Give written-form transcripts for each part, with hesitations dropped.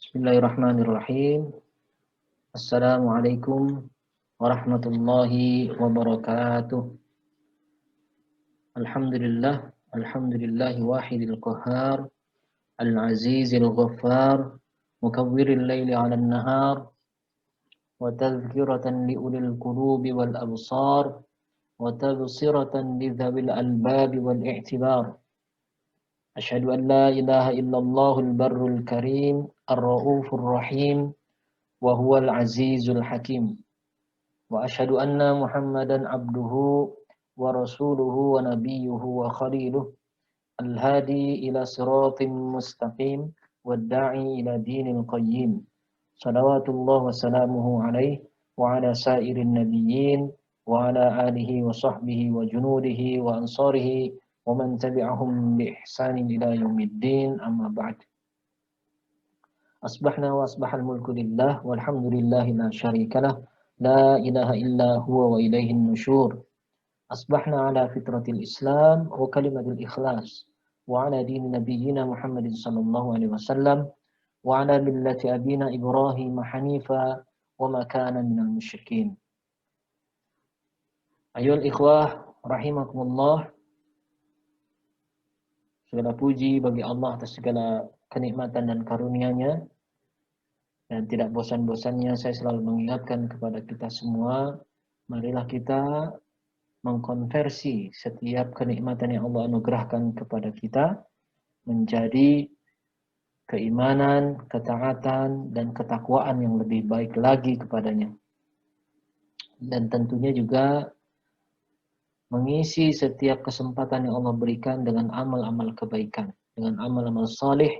Bismillahirrahmanirrahim. Assalamualaikum warahmatullahi wabarakatuh. Alhamdulillah, alhamdulillahi wahidil qahhar, al-azizil ghaffar, mukawwiril laili 'alan nahar, wa tadhkiratan li ulil qulubi wal absar, wa tabsiratan li dhabil albabi wal i'tibar. Asyhadu an la ilaha illallahul barrul karim, ar-raufur rahim, wa huwal azizul hakim. Wa asyhadu anna Muhammadan abduhu wa rasuluhu wa nabiyyuhu wa khaliluh al-hadi ila siratim mustaqim wad da'i ila dinil qayyim. Salawatullah wa salamuhu alaihi wa ala sairin nabiyyin wa ala alihi wa sahbihi wa junudihi wa ansarihi wa man tabi'ahum bi ihsanin ila yaumiddin, amma ba'd. Asbahna wa asbahal mulku lillah walhamdulillahi la syarikalah, la ilaha illa huwa wa ilaihin nusyur. Asbahna ala fitratil islam wa kalimatil ikhlas wa ala dini nabiyyina Muhammadin sallallahu alaihi wasallam wa ala millati abina Ibrahim hanifa wa ma kana minal musyrikin. Ayol ikhwah rahimakumullah, segala puji bagi Allah atas segala kenikmatan dan karunia-Nya. Dan tidak bosan-bosannya saya selalu mengingatkan kepada kita semua, marilah kita mengkonversi setiap kenikmatan yang Allah anugerahkan kepada kita menjadi keimanan, ketaatan, dan ketakwaan yang lebih baik lagi kepadanya. Dan tentunya juga mengisi setiap kesempatan yang Allah berikan dengan amal-amal kebaikan, dengan amal-amal saleh,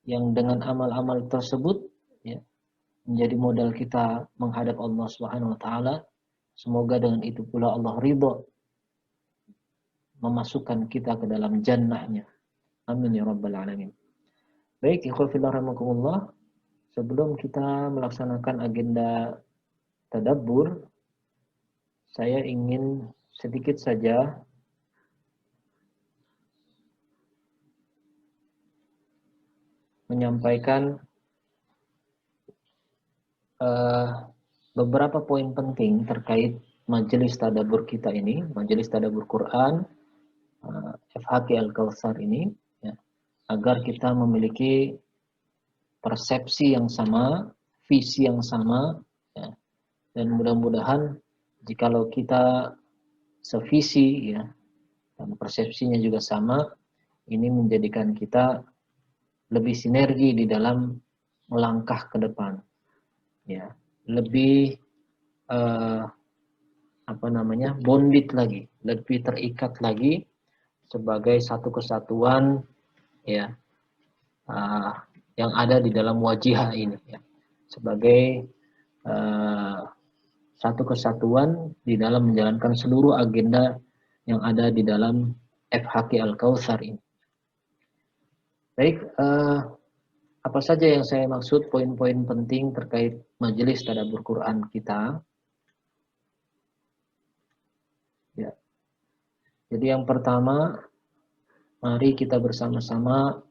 yang dengan amal-amal tersebut ya, menjadi modal kita menghadap Allah Subhanahu wa taala. Semoga dengan itu pula Allah ridha memasukkan kita ke dalam jannahnya. Amin ya rabbal alamin. Baik, ikhwan fillah rahimakumullah, sebelum kita melaksanakan agenda tadabbur, saya ingin sedikit saja menyampaikan beberapa poin penting terkait majelis tadabbur kita ini, majelis tadabbur Quran FHQ Al-Kautsar ini, ya, agar kita memiliki persepsi yang sama, visi yang sama, ya, dan mudah-mudahan jikalau kita sevisi ya dan persepsinya juga sama, ini menjadikan kita lebih sinergi di dalam melangkah ke depan, ya, lebih bonded lagi, lebih terikat lagi sebagai satu kesatuan ya yang ada di dalam wajihah ini, ya, sebagai satu kesatuan di dalam menjalankan seluruh agenda yang ada di dalam FHQ Al-Kautsar ini. Baik, apa saja yang saya maksud poin-poin penting terkait majelis tadabbur Quran kita? Ya. Jadi yang pertama, mari kita bersama-sama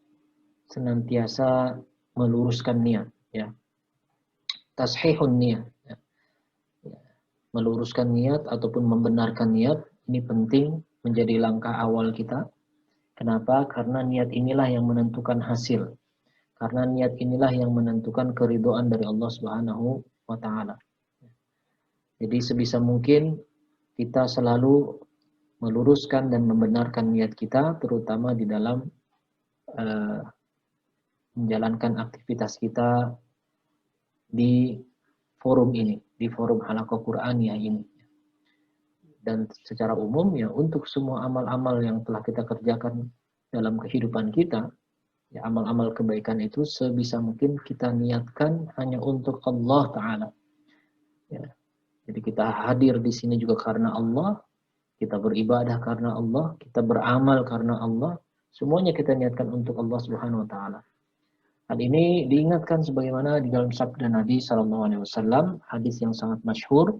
senantiasa meluruskan niat, ya. Tashihun niat. Meluruskan niat ataupun membenarkan niat, ini penting menjadi langkah awal kita. Kenapa? Karena niat inilah yang menentukan hasil. Karena niat inilah yang menentukan keridhaan dari Allah Subhanahu wa taala. Jadi sebisa mungkin kita selalu meluruskan dan membenarkan niat kita, terutama di dalam menjalankan aktivitas kita di forum ini, di forum Halaqah Quraniyah ini. Dan secara umum ya, untuk semua amal-amal yang telah kita kerjakan dalam kehidupan kita, ya, amal-amal kebaikan itu sebisa mungkin kita niatkan hanya untuk Allah Ta'ala. Ya. Jadi kita hadir di sini juga karena Allah, kita beribadah karena Allah, kita beramal karena Allah, semuanya kita niatkan untuk Allah Subhanahu Wa Ta'ala. Hal ini diingatkan sebagaimana di dalam sabda Nabi Sallallahu Alaihi Wasallam, hadis yang sangat masyhur,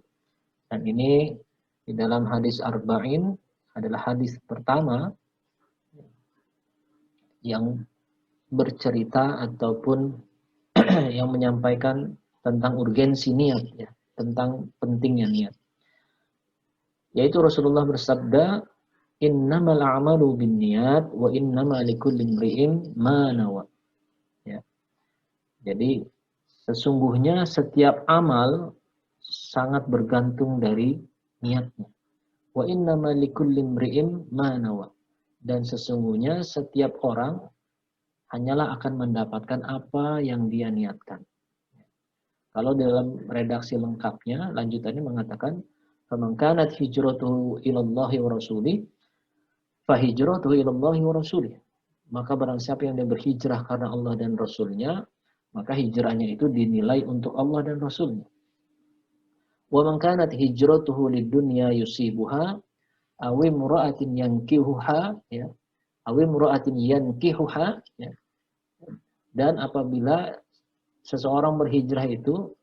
dan ini di dalam hadis Arba'in adalah hadis pertama yang bercerita ataupun yang menyampaikan tentang urgensi niat, ya, tentang pentingnya niat. Yaitu Rasulullah bersabda, innamal a'malu binniyat wa innama likulli imri'in ma nawa. Ya. Jadi sesungguhnya setiap amal sangat bergantung dari niatnya. Wa innama likulli imri'in ma nawa. Dan sesungguhnya setiap orang hanyalah akan mendapatkan apa yang dia niatkan. Kalau dalam redaksi lengkapnya, lanjutannya mengatakan, faman kanat hijratuhu ilallahi wa rasulih, fahijratuhu ilallahi wa rasulih. Maka barang siapa yang dia berhijrah karena Allah dan Rasulnya, maka hijrahnya itu dinilai untuk Allah dan Rasulnya. Wa man kanat hijratuhu lidunya yusibuha, awi mura'atin yankihuha, ya, awi mura'atin yankihuha, ya. Dan apabila seseorang berhijrah itu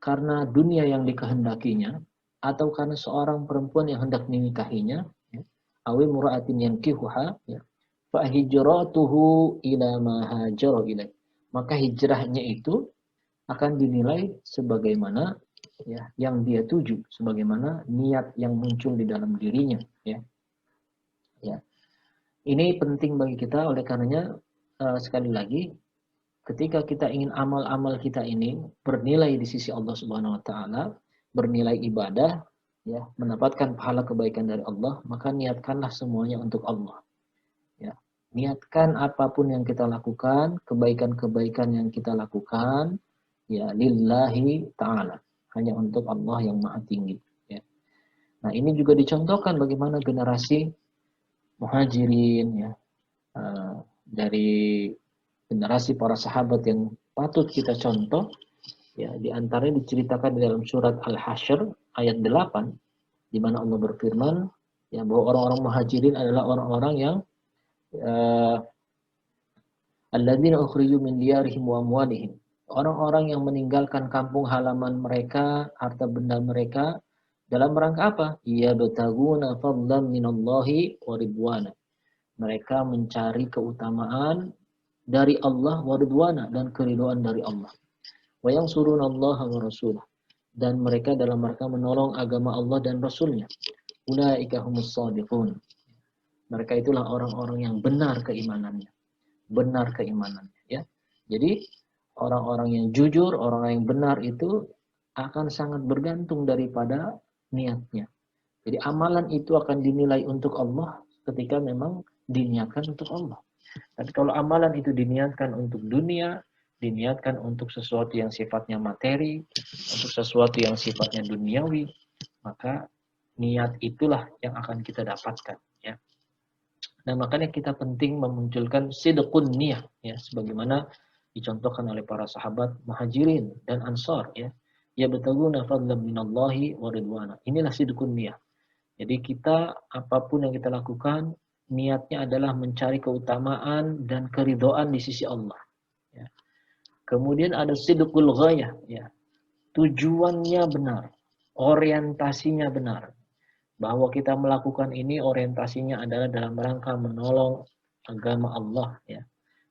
karena dunia yang dikehendakinya, atau karena seorang perempuan yang hendak dinikahinya, ya, awi mura'atin yankihuha, ya, fa hijratuhu ila ma hajara ilaih. Maka hijrahnya itu akan dinilai sebagaimana, ya, yang dia tuju, sebagaimana niat yang muncul di dalam dirinya, ya. Ya. Ini penting bagi kita, oleh karenanya sekali lagi, ketika kita ingin amal-amal kita ini bernilai di sisi Allah Subhanahu wa taala, bernilai ibadah, ya, mendapatkan pahala kebaikan dari Allah, maka niatkanlah semuanya untuk Allah. Ya. Niatkan apapun yang kita lakukan, kebaikan-kebaikan yang kita lakukan, ya, lillahi ta'ala, hanya untuk Allah yang maha tinggi, ya. Nah, ini juga dicontohkan bagaimana generasi muhajirin, ya, dari generasi para sahabat yang patut kita contoh, ya, di antaranya diceritakan di dalam surat Al-Hasyr ayat 8, di mana Allah berfirman, ya, bahwa orang-orang muhajirin adalah orang-orang yang alladzina ukhriju min diyarihim wa amwalihim. Orang-orang yang meninggalkan kampung halaman mereka, harta benda mereka, dalam rangka apa? Yabtaguna fadlan minallahi wa ridwana. Mereka mencari keutamaan dari Allah wa ridwana, dan keridhaan dari Allah. Wa yansurunallaha wa rasulah. Dan mereka dalam rangka menolong agama Allah dan Rasulnya. Ulaika humus shadiqun. Mereka itulah orang-orang yang benar keimanannya. Benar keimanannya, ya. Jadi orang-orang yang jujur, orang yang benar itu akan sangat bergantung daripada niatnya. Jadi amalan itu akan dinilai untuk Allah ketika memang diniatkan untuk Allah. Tapi kalau amalan itu diniatkan untuk dunia, diniatkan untuk sesuatu yang sifatnya materi, untuk sesuatu yang sifatnya duniawi, maka niat itulah yang akan kita dapatkan, ya. Nah, makanya kita penting memunculkan sidqun niyah, ya, sebagaimana dicontohkan oleh para sahabat muhajirin dan ansar, ya. Ya betaguna fadlan minallahi wa ridwana. Inilah sidqun niyah. Jadi kita apapun yang kita lakukan, niatnya adalah mencari keutamaan dan keridhaan di sisi Allah, ya. Kemudian ada sidqul ghayah, ya. Tujuannya benar, orientasinya benar. Bahwa kita melakukan ini orientasinya adalah dalam rangka menolong agama Allah, ya,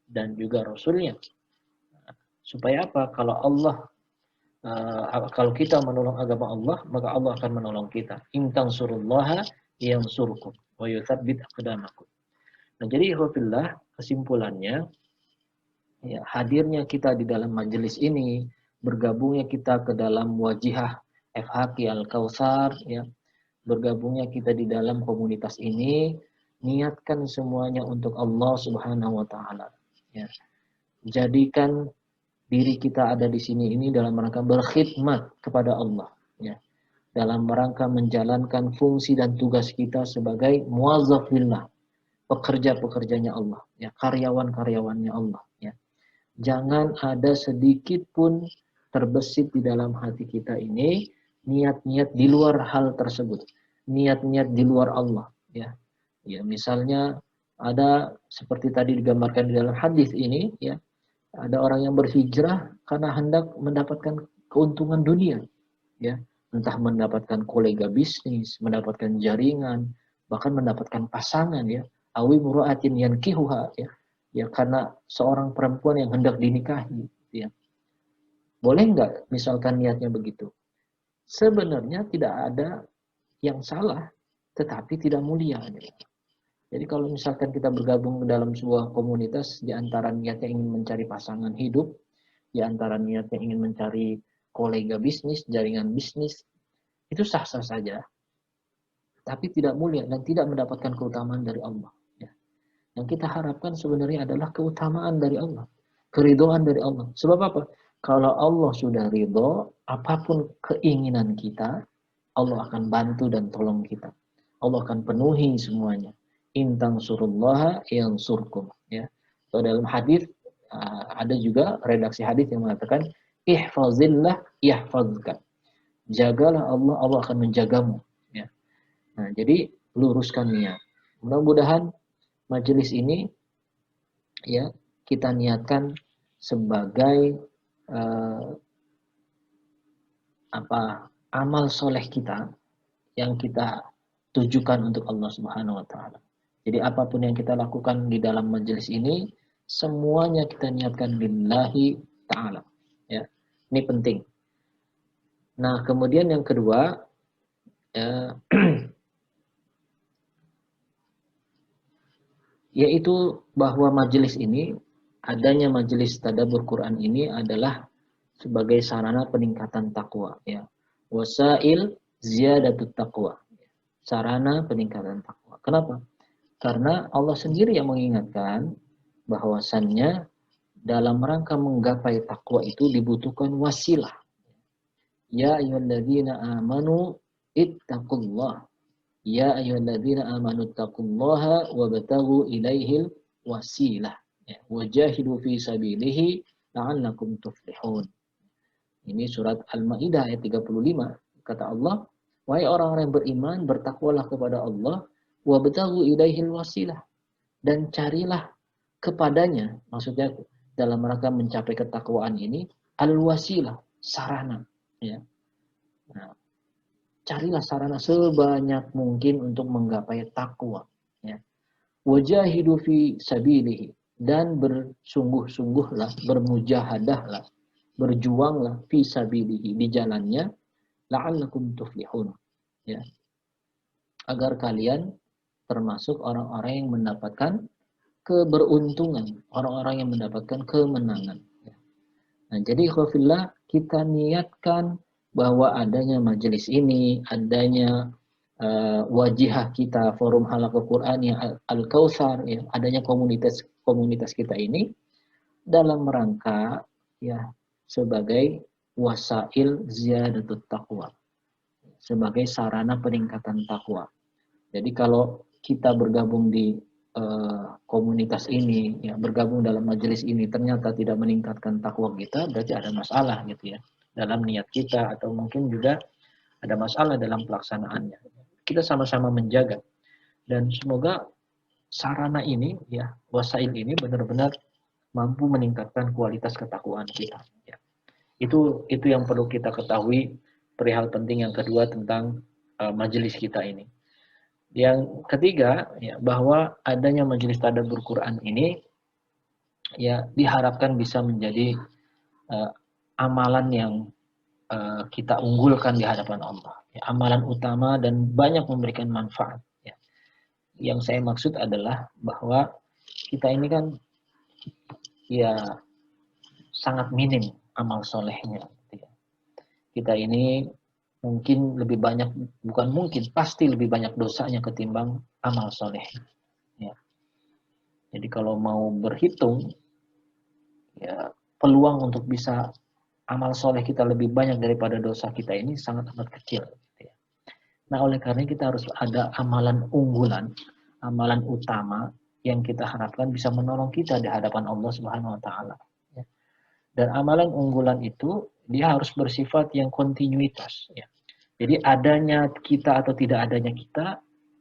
dan juga Rasulnya. Supaya apa? Kalau kita menolong agama Allah, maka Allah akan menolong kita. In tansurullaha yansurkum wa yutsabbit aqdamakum. Nah, jadi ikhwatillah, kesimpulannya, ya, hadirnya kita di dalam majelis ini, bergabungnya kita ke dalam wajihah FHQ Al-Kautsar, ya, bergabungnya kita di dalam komunitas ini, niatkan semuanya untuk Allah Subhanahu wa taala, ya. Jadikan diri kita ada di sini ini dalam rangka berkhidmat kepada Allah, ya. Dalam rangka menjalankan fungsi dan tugas kita sebagai muwazzaf lillah, pekerja-pekerjanya Allah, ya, karyawan-karyawannya Allah, ya. Jangan ada sedikit pun terbesit di dalam hati kita ini niat-niat di luar hal tersebut, niat-niat di luar Allah, ya. Ya, misalnya ada seperti tadi digambarkan di dalam hadis ini, ya, ada orang yang berhijrah karena hendak mendapatkan keuntungan dunia, ya, entah mendapatkan kolega bisnis, mendapatkan jaringan, bahkan mendapatkan pasangan, ya, awi mura'atin yankihuha, ya, ya, karena seorang perempuan yang hendak dinikahi, ya. Boleh nggak misalkan niatnya begitu? Sebenarnya tidak ada yang salah, tetapi tidak mulia. Jadi kalau misalkan kita bergabung ke dalam sebuah komunitas, di antara niatnya ingin mencari pasangan hidup, di antara niatnya ingin mencari kolega bisnis, jaringan bisnis, itu sah-sah saja, tapi tidak mulia dan tidak mendapatkan keutamaan dari Allah. Ya. Yang kita harapkan sebenarnya adalah keutamaan dari Allah, keridhaan dari Allah. Sebab apa? Kalau Allah sudah ridho, apapun keinginan kita, Allah akan bantu dan tolong kita. Allah akan penuhi semuanya. In tansurullaha yansurkum. Ya. So, dalam hadis ada juga redaksi hadis yang mengatakan ihfazillah yahfazka. Jagalah Allah, Allah akan menjagamu. Ya. Nah, jadi luruskan niat. Mudah-mudahan majelis ini ya kita niatkan sebagai eh, amal soleh kita yang kita tujukan untuk Allah Subhanahu wa taala. Jadi apapun yang kita lakukan di dalam majelis ini semuanya kita niatkan lillahi taala. Ya. Ini penting. Nah, kemudian yang kedua ya, yaitu bahwa majelis ini, adanya majelis tadabbur Quran ini adalah sebagai sarana peningkatan takwa ya. Wasail ziyadatut taqwa. Sarana peningkatan takwa. Kenapa? Karena Allah sendiri yang mengingatkan bahwasannya dalam rangka menggapai takwa itu dibutuhkan wasilah. Ya ayyuhalladzina amanu ittaqullah. Ya ayyuhalladzina amanu ittaqullaha wabtaghu ilaihil wasilah. Ya, wajahidu fi sabilihi la'allakum tuflihun. Ini surat Al-Maidah ayat 35. Kata Allah, wahai orang-orang yang beriman, bertakwalah kepada Allah, wabtaghu ilaihil wasilah, dan carilah kepadanya, maksudnya dalam rangka mencapai ketakwaan ini, al-wasilah, sarana. Ya. Nah, carilah sarana sebanyak mungkin untuk menggapai takwa. Ya. Wajahidu fi sabilihi, dan bersungguh-sungguhlah, bermujahadahlah, berjuanglah fi sabilihi, di jalannya, la'allakum tuflihun. Ya. Agar kalian termasuk orang-orang yang mendapatkan keberuntungan, orang-orang yang mendapatkan kemenangan. Nah, jadi khafillah, kita niatkan bahwa adanya majelis ini, adanya wajihah kita, forum halaqah Quran yang Al-Kautsar, ya, adanya komunitas kita ini dalam rangka ya sebagai wasail ziyadatut taqwa, sebagai sarana peningkatan takwa. Jadi kalau kita bergabung di komunitas ini, ya, bergabung dalam majelis ini ternyata tidak meningkatkan takwa kita, berarti ada masalah gitu ya dalam niat kita, atau mungkin juga ada masalah dalam pelaksanaannya. Kita sama-sama menjaga, dan semoga sarana ini ya, wasail ini benar-benar mampu meningkatkan kualitas ketakwaan kita. Ya. Itu yang perlu kita ketahui perihal penting yang kedua tentang majelis kita ini. Yang ketiga, ya, bahwa adanya majelis tadabbur Quran ini ya diharapkan bisa menjadi amalan yang kita unggulkan di hadapan Allah. Ya, amalan utama dan banyak memberikan manfaat. Ya. Yang saya maksud adalah bahwa kita ini kan ya sangat minim amal solehnya. Ya. Kita ini mungkin lebih banyak, bukan mungkin, pasti lebih banyak dosanya ketimbang amal soleh. Ya. Jadi kalau mau berhitung, ya peluang untuk bisa amal soleh kita lebih banyak daripada dosa kita ini sangat amat kecil. Ya. Nah, oleh karena kita harus ada amalan unggulan, amalan utama yang kita harapkan bisa menolong kita di hadapan Allah Subhanahu Wa Taala. Ya. Dan amalan unggulan itu dia harus bersifat yang kontinuitas. Ya. Jadi adanya kita atau tidak adanya kita,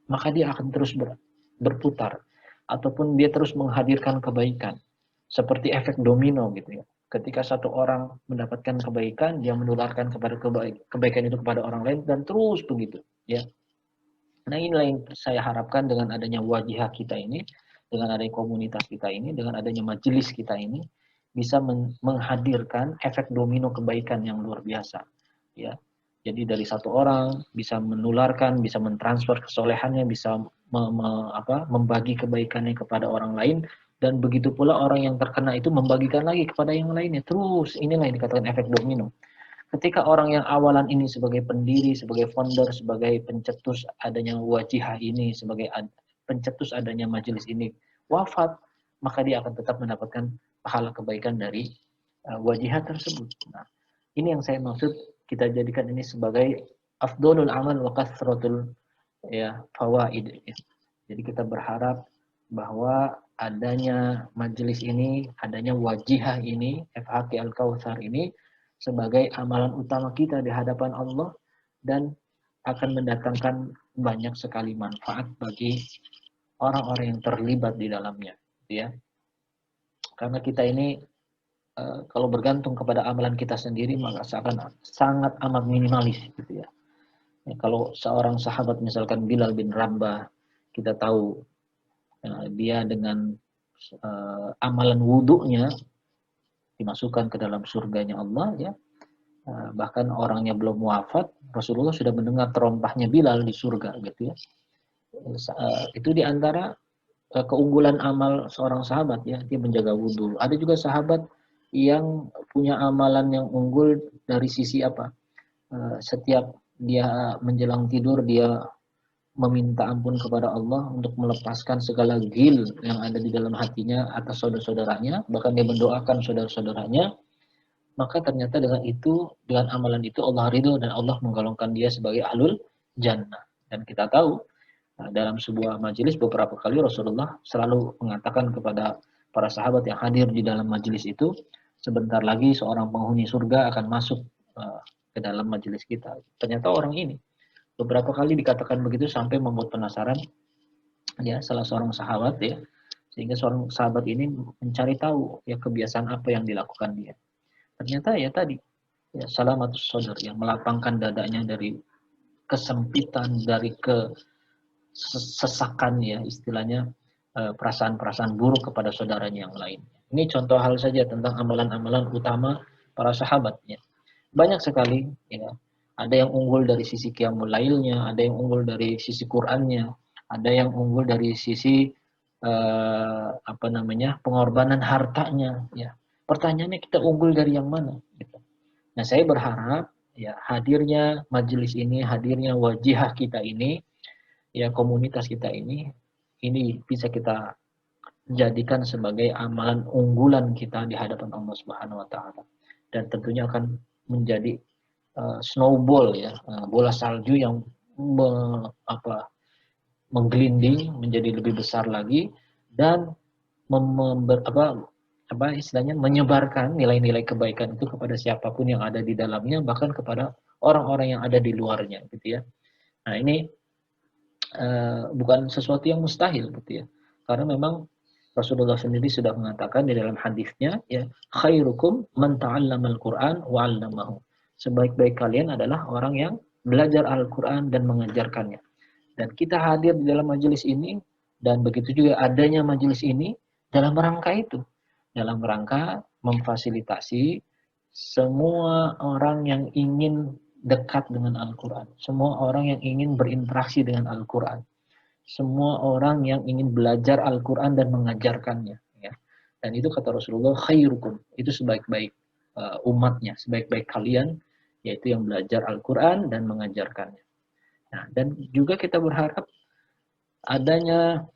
maka dia akan terus berputar. Ataupun dia terus menghadirkan kebaikan. Seperti efek domino gitu ya. Ketika satu orang mendapatkan kebaikan, dia menularkan kepada kebaikan itu kepada orang lain, dan terus begitu. Ya. Nah, inilah yang saya harapkan dengan adanya wajihah kita ini, dengan adanya komunitas kita ini, dengan adanya majelis kita ini, bisa menghadirkan efek domino kebaikan yang luar biasa. Ya, jadi dari satu orang bisa menularkan, bisa mentransfer kesolehannya, bisa membagi kebaikannya kepada orang lain, dan begitu pula orang yang terkena itu membagikan lagi kepada yang lainnya. Terus inilah yang dikatakan efek domino. Ketika orang yang awalan ini sebagai pendiri, sebagai founder, sebagai pencetus adanya wajihah ini, sebagai pencetus adanya majelis ini wafat, maka dia akan tetap mendapatkan pahala kebaikan dari wajihah tersebut. Nah, ini yang saya maksud, kita jadikan ini sebagai afdolul amal wa kathratul fawaid. Jadi kita berharap bahwa adanya majelis ini, adanya wajihah ini, FHQ Al-Kautsar ini sebagai amalan utama kita di hadapan Allah, dan akan mendatangkan banyak sekali manfaat bagi orang-orang yang terlibat di dalamnya, ya. Karena kita ini kalau bergantung kepada amalan kita sendiri maka seakan sangat amat minimalis, gitu ya. Kalau seorang sahabat misalkan Bilal bin Rabah, kita tahu dia dengan amalan wudhunya dimasukkan ke dalam surganya Allah, ya. Bahkan orangnya belum wafat, Rasulullah sudah mendengar terompahnya Bilal di surga, gitu ya. Itu diantara keunggulan amal seorang sahabat, ya, dia menjaga wudhu. Ada juga sahabat yang punya amalan yang unggul dari sisi apa? Setiap dia menjelang tidur dia meminta ampun kepada Allah untuk melepaskan segala ghil yang ada di dalam hatinya atas saudara-saudaranya, bahkan dia mendoakan saudara-saudaranya. Maka ternyata dengan itu, dengan amalan itu Allah ridho dan Allah menggolongkan dia sebagai ahlul jannah. Dan kita tahu dalam sebuah majelis beberapa kali Rasulullah selalu mengatakan kepada para sahabat yang hadir di dalam majelis itu, sebentar lagi seorang penghuni surga akan masuk ke dalam majelis kita. Ternyata orang ini beberapa kali dikatakan begitu sampai membuat penasaran, ya, salah seorang sahabat, ya, sehingga seorang sahabat ini mencari tahu, ya, kebiasaan apa yang dilakukan dia. Ternyata ya tadi, ya, salamatus sodar, yang melapangkan dadanya dari kesempitan, dari kesesakan, ya, istilahnya perasaan-perasaan buruk kepada saudaranya yang lain. Ini contoh hal saja tentang amalan-amalan utama para sahabat, ya. Banyak sekali, ya. Ada yang unggul dari sisi qiyamul lailnya, ada yang unggul dari sisi Qur'annya, ada yang unggul dari sisi pengorbanan hartanya, ya. Pertanyaannya, kita unggul dari yang mana? Gitu. Nah, saya berharap, ya, hadirnya majelis ini, hadirnya wajihah kita ini, ya, komunitas kita ini bisa kita jadikan sebagai amalan unggulan kita di hadapan Allah Subhanahu Wa Taala, dan tentunya akan menjadi snowball, ya, bola salju yang menggelinding menjadi lebih besar lagi, dan istilahnya menyebarkan nilai-nilai kebaikan itu kepada siapapun yang ada di dalamnya, bahkan kepada orang-orang yang ada di luarnya, gitu ya. Nah, ini bukan sesuatu yang mustahil, gitu ya. Karena memang Rasulullah sendiri sudah mengatakan di dalam hadisnya, ya, khairukum man ta'allamal Qur'an wa 'allamahu. Sebaik-baik kalian adalah orang yang belajar Al-Qur'an dan mengajarkannya. Dan kita hadir di dalam majelis ini, dan begitu juga adanya majelis ini dalam rangka itu, dalam rangka memfasilitasi semua orang yang ingin dekat dengan Al-Quran, semua orang yang ingin berinteraksi dengan Al-Quran, semua orang yang ingin belajar Al-Quran dan mengajarkannya, ya. Dan itu kata Rasulullah, khairukum, itu sebaik-baik umatnya, sebaik-baik kalian, yaitu yang belajar Al-Quran dan mengajarkannya. Nah, dan juga kita berharap adanya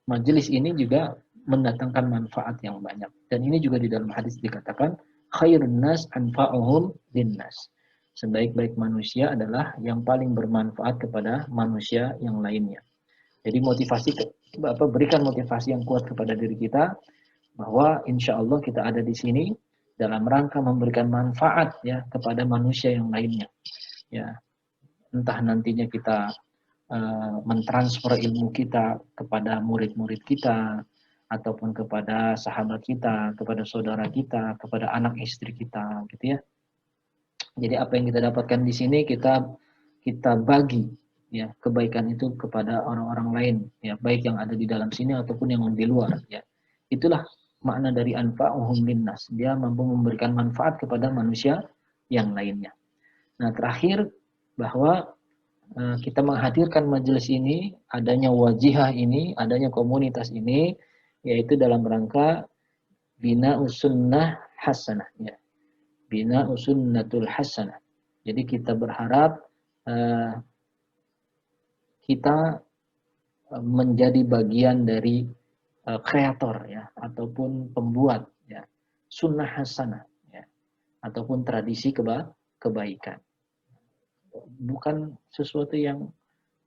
majelis ini juga mendatangkan manfaat yang banyak. Dan ini juga di dalam hadis dikatakan, khairun nas anfa'uhum linnas. Sebaik-baik manusia adalah yang paling bermanfaat kepada manusia yang lainnya. Jadi berikan motivasi yang kuat kepada diri kita, bahwa insya Allah kita ada di sini dalam rangka memberikan manfaat, ya, kepada manusia yang lainnya. Ya, entah nantinya kita mentransfer ilmu kita kepada murid-murid kita, ataupun kepada sahabat kita, kepada saudara kita, kepada anak istri kita, gitu ya. Jadi apa yang kita dapatkan di sini kita bagi, ya, kebaikan itu kepada orang-orang lain, ya, baik yang ada di dalam sini ataupun yang di luar, ya. Itulah makna dari anfa'uhum linnas. Dia mampu memberikan manfaat kepada manusia yang lainnya. Nah, terakhir bahwa kita menghadirkan majelis ini, adanya wajihah ini, adanya komunitas ini, yaitu dalam rangka bina sunnah hasanah. Ya. Bina sunnatul hasanah. Jadi kita berharap kita menjadi bagian dari kreator ya, ataupun pembuat ya, sunnah hasanah ya, ataupun tradisi kebaikan. Bukan sesuatu yang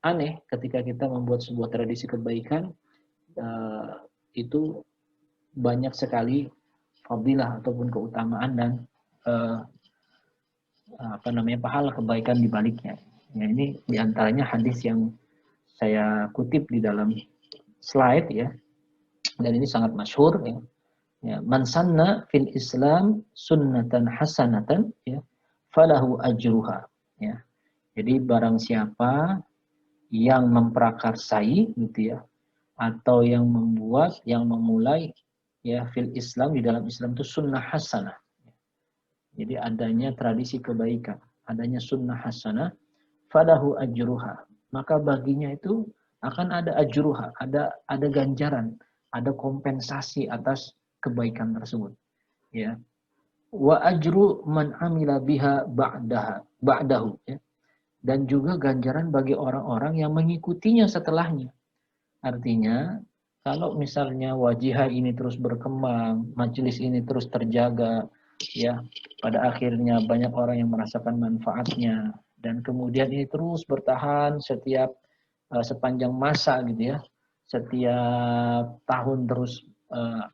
aneh ketika kita membuat sebuah tradisi kebaikan, itu banyak sekali fadilah ataupun keutamaan dan pahala kebaikan di baliknya. Ya, ini diantaranya hadis yang saya kutip di dalam slide ya, dan ini sangat masyhur ya. Ya, man sanna fil Islam sunnatan hasanatan ya, falahu ajruha ya. Jadi barang siapa yang memprakarsai gitu ya, atau yang membuat, yang memulai ya fil Islam, di dalam Islam itu sunnah hasanah. Jadi adanya tradisi kebaikan, adanya sunnah hasanah, falahu ajruha. Maka baginya itu akan ada ajruha, ada ganjaran, ada kompensasi atas kebaikan tersebut. Ya. Wa ajru man amila biha ba'dahu ya. Dan juga ganjaran bagi orang-orang yang mengikutinya setelahnya. Artinya, kalau misalnya wajihah ini terus berkembang, majelis ini terus terjaga, ya, pada akhirnya banyak orang yang merasakan manfaatnya, dan kemudian ini terus bertahan sepanjang masa gitu ya, setiap tahun terus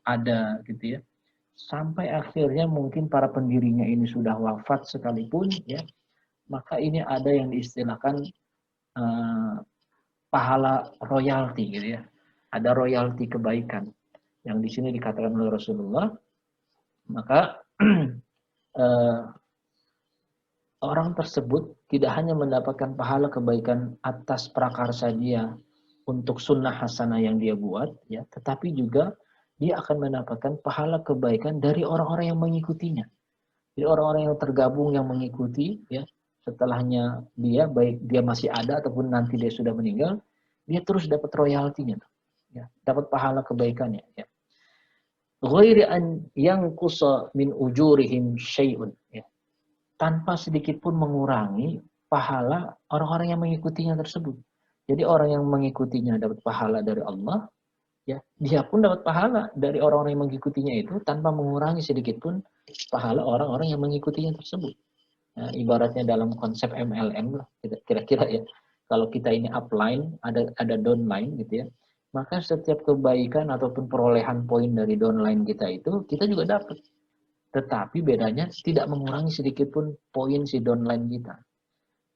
ada gitu ya, sampai akhirnya mungkin para pendirinya ini sudah wafat sekalipun ya, maka ini ada yang diistilahkan pahala royalti gitu ya. Ada royalti kebaikan yang di sini dikatakan oleh Rasulullah. Maka orang tersebut tidak hanya mendapatkan pahala kebaikan atas prakarsa dia untuk sunnah hasanah yang dia buat, ya, tetapi juga dia akan mendapatkan pahala kebaikan dari orang-orang yang mengikutinya. Jadi orang-orang yang tergabung yang mengikuti, ya, setelahnya dia, baik dia masih ada ataupun nanti dia sudah meninggal, dia terus dapat royaltinya, ya, dapat pahala kebaikannya. Ya. Ghairi an yanqusa min ujurihim syai'un, ya, tanpa sedikit pun mengurangi pahala orang-orang yang mengikutinya tersebut. Jadi orang yang mengikutinya dapat pahala dari Allah, ya, dia pun dapat pahala dari orang-orang yang mengikutinya itu tanpa mengurangi sedikit pun pahala orang-orang yang mengikutinya tersebut. Nah, ibaratnya dalam konsep MLM lah, kira-kira ya. Kalau kita ini upline, ada downline gitu ya. Maka setiap kebaikan ataupun perolehan poin dari downline kita itu kita juga dapat. Tetapi bedanya tidak mengurangi sedikit pun poin si downline kita.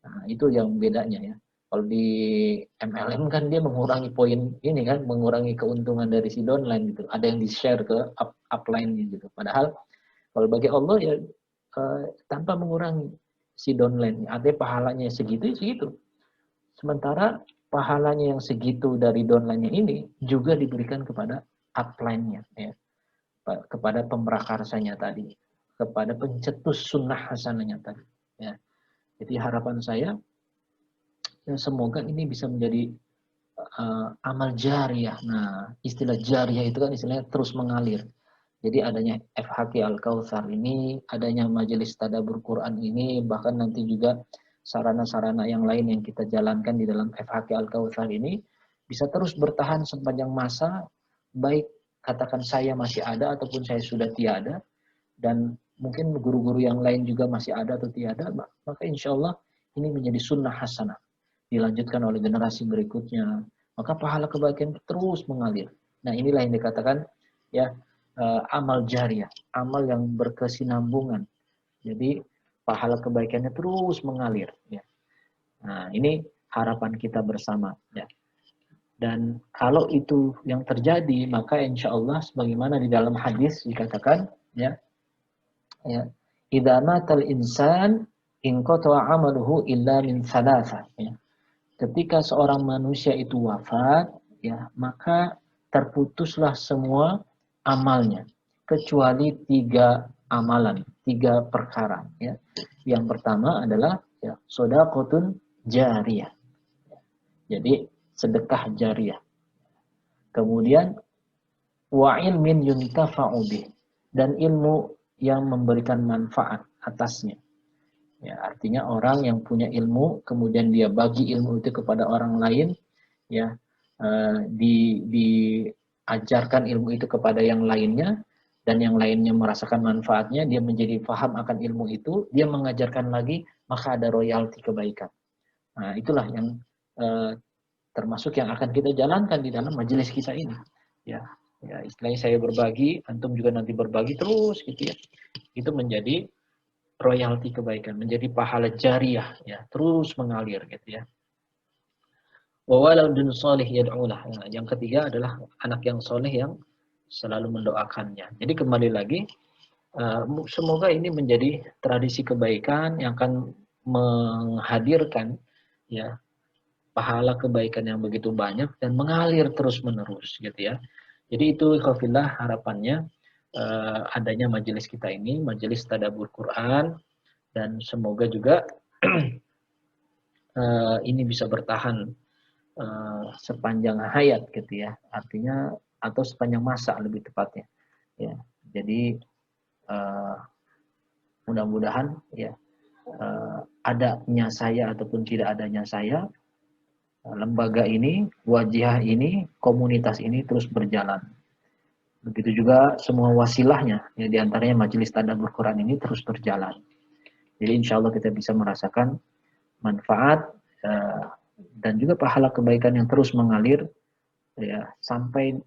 Nah, itu yang bedanya ya. Kalau di MLM kan dia mengurangi poin ini kan, mengurangi keuntungan dari si downline gitu. Ada yang di-share ke upline gitu. Padahal kalau bagi Allah ya tanpa mengurangi si downline. Artinya pahalanya segitu. Sementara pahalanya yang segitu dari downline-nya ini juga diberikan kepada upline-nya ya. Kepada pemrakarsanya tadi, kepada pencetus sunnah hasanahnya tadi ya. Jadi harapan saya ya, semoga ini bisa menjadi amal jariyah. Nah, istilah jariyah itu kan istilahnya terus mengalir. Jadi adanya FHQ Al-Kautsar ini, adanya majelis tadabbur Quran ini, bahkan nanti juga sarana-sarana yang lain yang kita jalankan di dalam FHQ Al-Kautsar ini bisa terus bertahan sepanjang masa, baik katakan saya masih ada ataupun saya sudah tiada, dan mungkin guru-guru yang lain juga masih ada atau tiada, maka insya Allah ini menjadi sunnah hasanah, dilanjutkan oleh generasi berikutnya, maka pahala kebaikan terus mengalir. Nah, inilah yang dikatakan ya amal jariyah, amal yang berkesinambungan. Jadi pahala kebaikannya terus mengalir ya. Nah, ini harapan kita bersama ya. Dan kalau itu yang terjadi, maka insya Allah sebagaimana di dalam hadis dikatakan ya, idza matal insan inqata'a amaluhu illa min thalatha ya. Ketika seorang manusia itu wafat ya, maka terputuslah semua amalnya kecuali 3 amalan, 3 perkara ya. Yang pertama adalah ya shadaqatun jariyah. Jadi sedekah jariyah. Kemudian wa ilmin yuntafa'u bih, dan ilmu yang memberikan manfaat atasnya. Ya, artinya orang yang punya ilmu kemudian dia bagi ilmu itu kepada orang lain, ya, diajarkan ilmu itu kepada yang lainnya, dan yang lainnya merasakan manfaatnya, dia menjadi paham akan ilmu itu, dia mengajarkan lagi, maka ada royalti kebaikan. Nah, itulah yang termasuk yang akan kita jalankan di dalam majelis kita ini. Ya, ya istilahnya saya berbagi, antum juga nanti berbagi terus gitu ya. Itu menjadi royalti kebaikan, menjadi pahala jariyah ya, terus mengalir gitu ya. Wa waladun shalih yad'ulah. Nah, yang ketiga adalah anak yang soleh yang selalu mendoakannya. Jadi kembali lagi, semoga ini menjadi tradisi kebaikan yang akan menghadirkan ya pahala kebaikan yang begitu banyak dan mengalir terus-menerus gitu ya. Jadi itu ikhwafillah harapannya adanya majelis kita ini, majelis tadabbur Quran, dan semoga juga ini bisa bertahan sepanjang hayat gitu ya. Artinya atau sepanjang masa lebih tepatnya. Ya. Jadi mudah-mudahan ya adanya saya ataupun tidak adanya saya, lembaga ini, wajihah ini, komunitas ini terus berjalan. Begitu juga semua wasilahnya, ya diantaranya majelis tadabbur Quran ini terus berjalan. Jadi insya Allah kita bisa merasakan manfaat dan juga pahala kebaikan yang terus mengalir ya sampai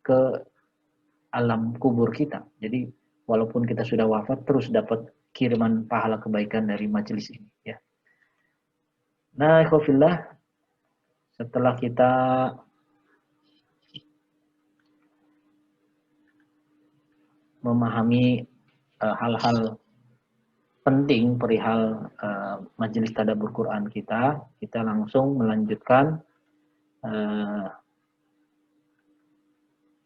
ke alam kubur kita. Jadi walaupun kita sudah wafat terus dapat kiriman pahala kebaikan dari majelis ini. Ya. Nah, ikhwafillah, setelah kita memahami hal-hal penting perihal majelis tadabbur Quran kita langsung melanjutkan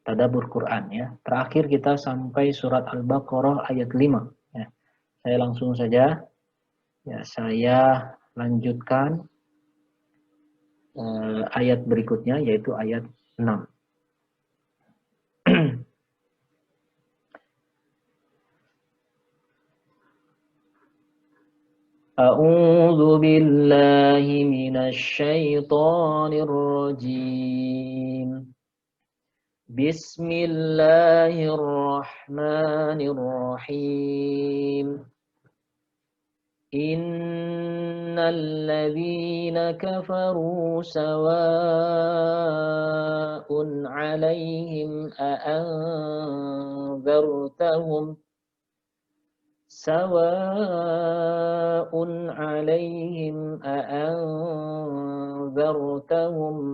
tadabbur Quran ya. Terakhir kita sampai surat Al-Baqarah ayat 5 ya. Saya langsung saja ya, saya lanjutkan ayat berikutnya yaitu ayat 6. A'udzu billahi minasy syaithanir rajim. Bismillahirrahmanirrahim. Innal ladzina kafaru sawa'un 'alaihim a'anzartahum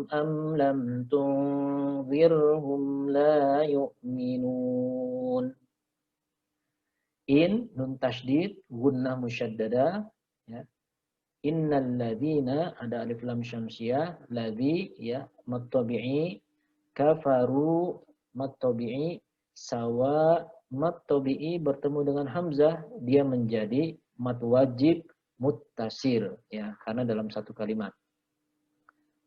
am lam tunzirhum la yu'minun. In nun tasydid gunnah musyaddada ya. Innal ladzina ada alif lam syamsiyah, ladzi ya mad tabi'i, kafaru mad tabi'i, sawa mad tabi'i bertemu dengan hamzah dia menjadi mad wajib muttasil ya, karena dalam satu kalimat.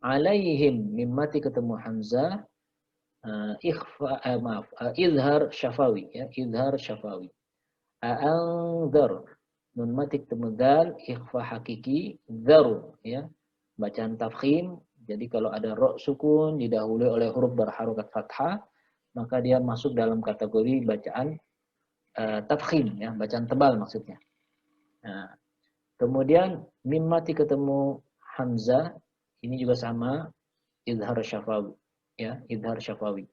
Alaihim mimmati ketemu hamzah, izhar syafawi ya, izhar syafawi. A'anzar nun mati ketemu dal, ikhfa hakiki, dzar ya, bacaan tafkhim. Jadi kalau ada ro sukun didahului oleh huruf berharokat fathah, maka dia masuk dalam kategori bacaan tafkhim ya, bacaan tebal maksudnya. Nah, kemudian mim mati ketemu hamzah, ini juga sama, izhar syafawi ya, izhar syafawi.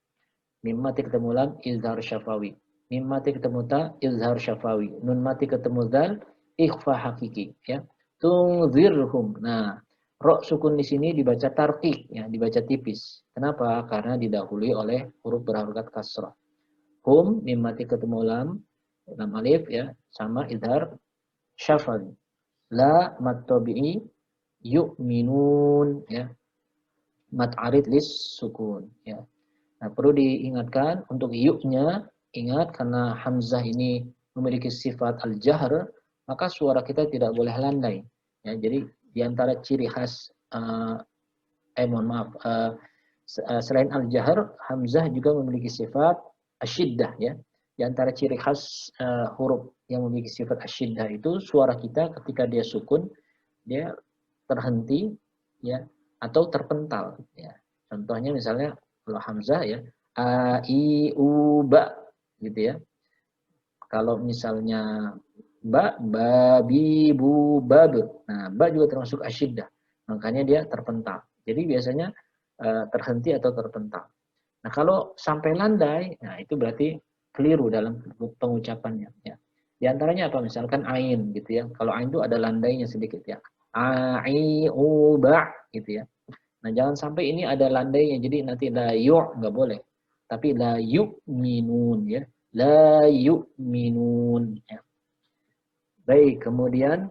Mim mati ketemu lam, izhar syafawi. Mim mati ketemu ta, izhar syafawi. Nun mati ketemu dal, ikhfa hakiki ya. Tungzirhum. Nah, ro sukun di sini dibaca tarqiq ya, dibaca tipis. Kenapa? Karena didahului oleh huruf berharokat kasrah. Hum mim mati ketemu lam alif ya, sama izhar syafawi. La mat tabi'i yu'minun ya. Mat arid lis sukun ya. Nah, perlu diingatkan untuk yuknya, ingat karena hamzah ini memiliki sifat al-jahr, maka suara kita tidak boleh landai. Ya, jadi di antara ciri khas mohon maaf, selain al-jahr, hamzah juga memiliki sifat asyiddah ya. Di antara ciri khas huruf yang memiliki sifat asyiddah itu suara kita ketika dia sukun, dia terhenti ya atau terpental ya. Contohnya misalnya kalau hamzah ya a i u ba gitu ya. Kalau misalnya ba babi bu bab. Nah, ba juga termasuk asyiddah. Makanya dia terpental. Jadi biasanya terhenti atau terpental. Nah, kalau sampai landai, nah itu berarti keliru dalam pengucapannya ya. Di antaranya apa? Misalkan ain gitu ya. Kalau ain itu ada landainya sedikit ya. Ai u ba gitu ya. Nah, jangan sampai ini ada landainya. Jadi nanti la yu' nggak boleh. Tapi la yu'minun ya. La yu'minun ya. Baik, kemudian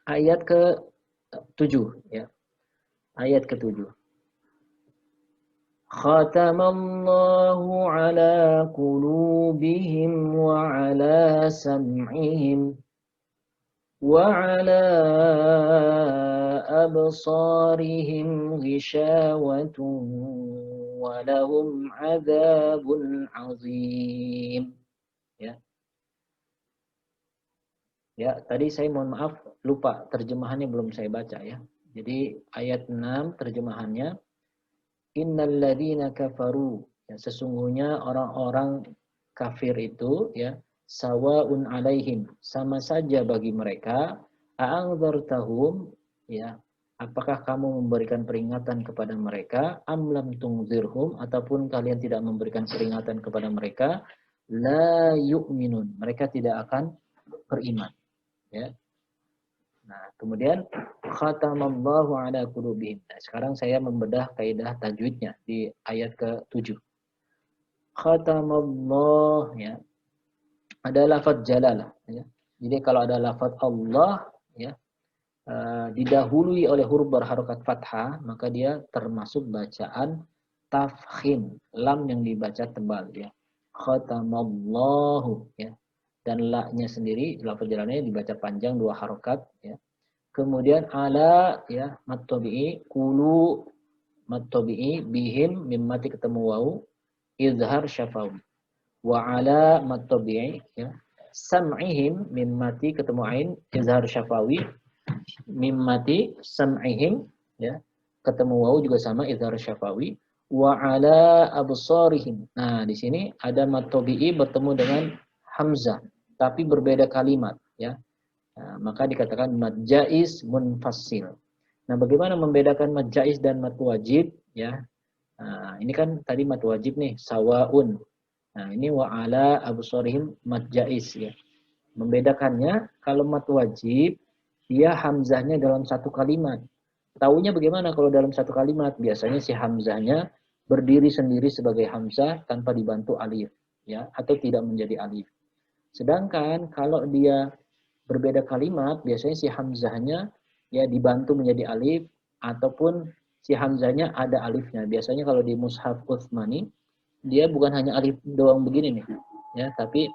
ayat ke-7 ya. Ayat ke-7. Khatamallahu ala qulubihim wa ala sam'ihim وعلى أبصارهم غشاوة ولهم عذاب عظيم ya. Ya, tadi saya mohon maaf lupa terjemahannya belum saya baca ya. Jadi ayat 6 terjemahannya innal ladzina kafaru ya, sesungguhnya orang-orang kafir itu ya sawaun alaihim sama saja bagi mereka a'anzartahum ya apakah kamu memberikan peringatan kepada mereka am lam tungzirhum ataupun kalian tidak memberikan peringatan kepada mereka la yu'minun mereka tidak akan beriman ya. Nah, kemudian khatamallahu ala qulubihim. Nah, sekarang saya membedah kaidah tajwidnya di ayat ke-7. Khatamallah ya ada lafaz jalalah ya. Jadi kalau ada lafaz Allah ya didahului oleh huruf berharokat fathah maka dia termasuk bacaan tafkhim lam yang dibaca tebal ya. Khatamallahu ya. Dan la-nya sendiri lafaz jalalahnya dibaca panjang 2 harokat ya. Kemudian ala ya mat tabi'i kulu mat tabi'i bihim mim mati ketemu wau izhar syafawi wa ala mat tabi'i ya sam'ihim mim mati ketemu ain izhar syafawi mim mati sam'ihim ya ketemu wau juga sama izhar syafawi wa ala absarihim. Nah, di sini ada mat tabi'i bertemu dengan hamzah tapi berbeda kalimat ya. Nah, maka dikatakan mad jaiz munfasil. Nah, bagaimana membedakan mad jaiz dan mad wajib ya? Nah, ini kan tadi mad wajib nih, sawaun. Nah, ini wa ala absarihim mad jaiz ya. Membedakannya kalau mad wajib dia hamzahnya dalam satu kalimat. Taunya bagaimana kalau dalam satu kalimat? Biasanya si hamzahnya berdiri sendiri sebagai hamzah tanpa dibantu alif ya atau tidak menjadi alif. Sedangkan kalau dia berbeda kalimat, biasanya si hamzahnya ya dibantu menjadi alif ataupun si hamzahnya ada alifnya. Biasanya kalau di mushaf Utsmani dia bukan hanya alif doang begini nih, ya, tapi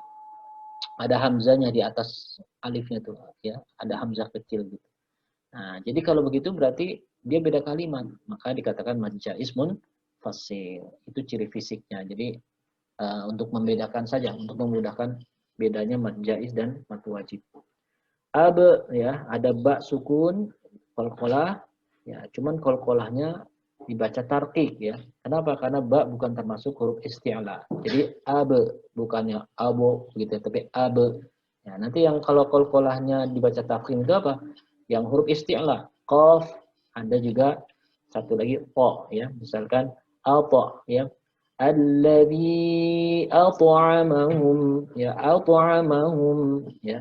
ada hamzahnya di atas alifnya tuh, ya, ada hamzah kecil gitu. Nah, jadi kalau begitu berarti dia beda kalimat, maka dikatakan mad jaiz munfasil. Itu ciri fisiknya. Jadi untuk membedakan saja, untuk memudahkan bedanya mad jaiz dan mad wajib. Ab ya ada ba sukun qalqalah ya cuman qalqalahnya dibaca tarqiq ya. Kenapa? Karena ba bukan termasuk huruf isti'la. Jadi ab bukannya abo gitu tapi ab. Ya, nanti yang kalau qalqalahnya dibaca tarqiq itu apa? Yang huruf isti'la. Qaf ada juga satu lagi ta ya. Misalkan ata ya. Alladzi at'amahum ya at'amahum ya.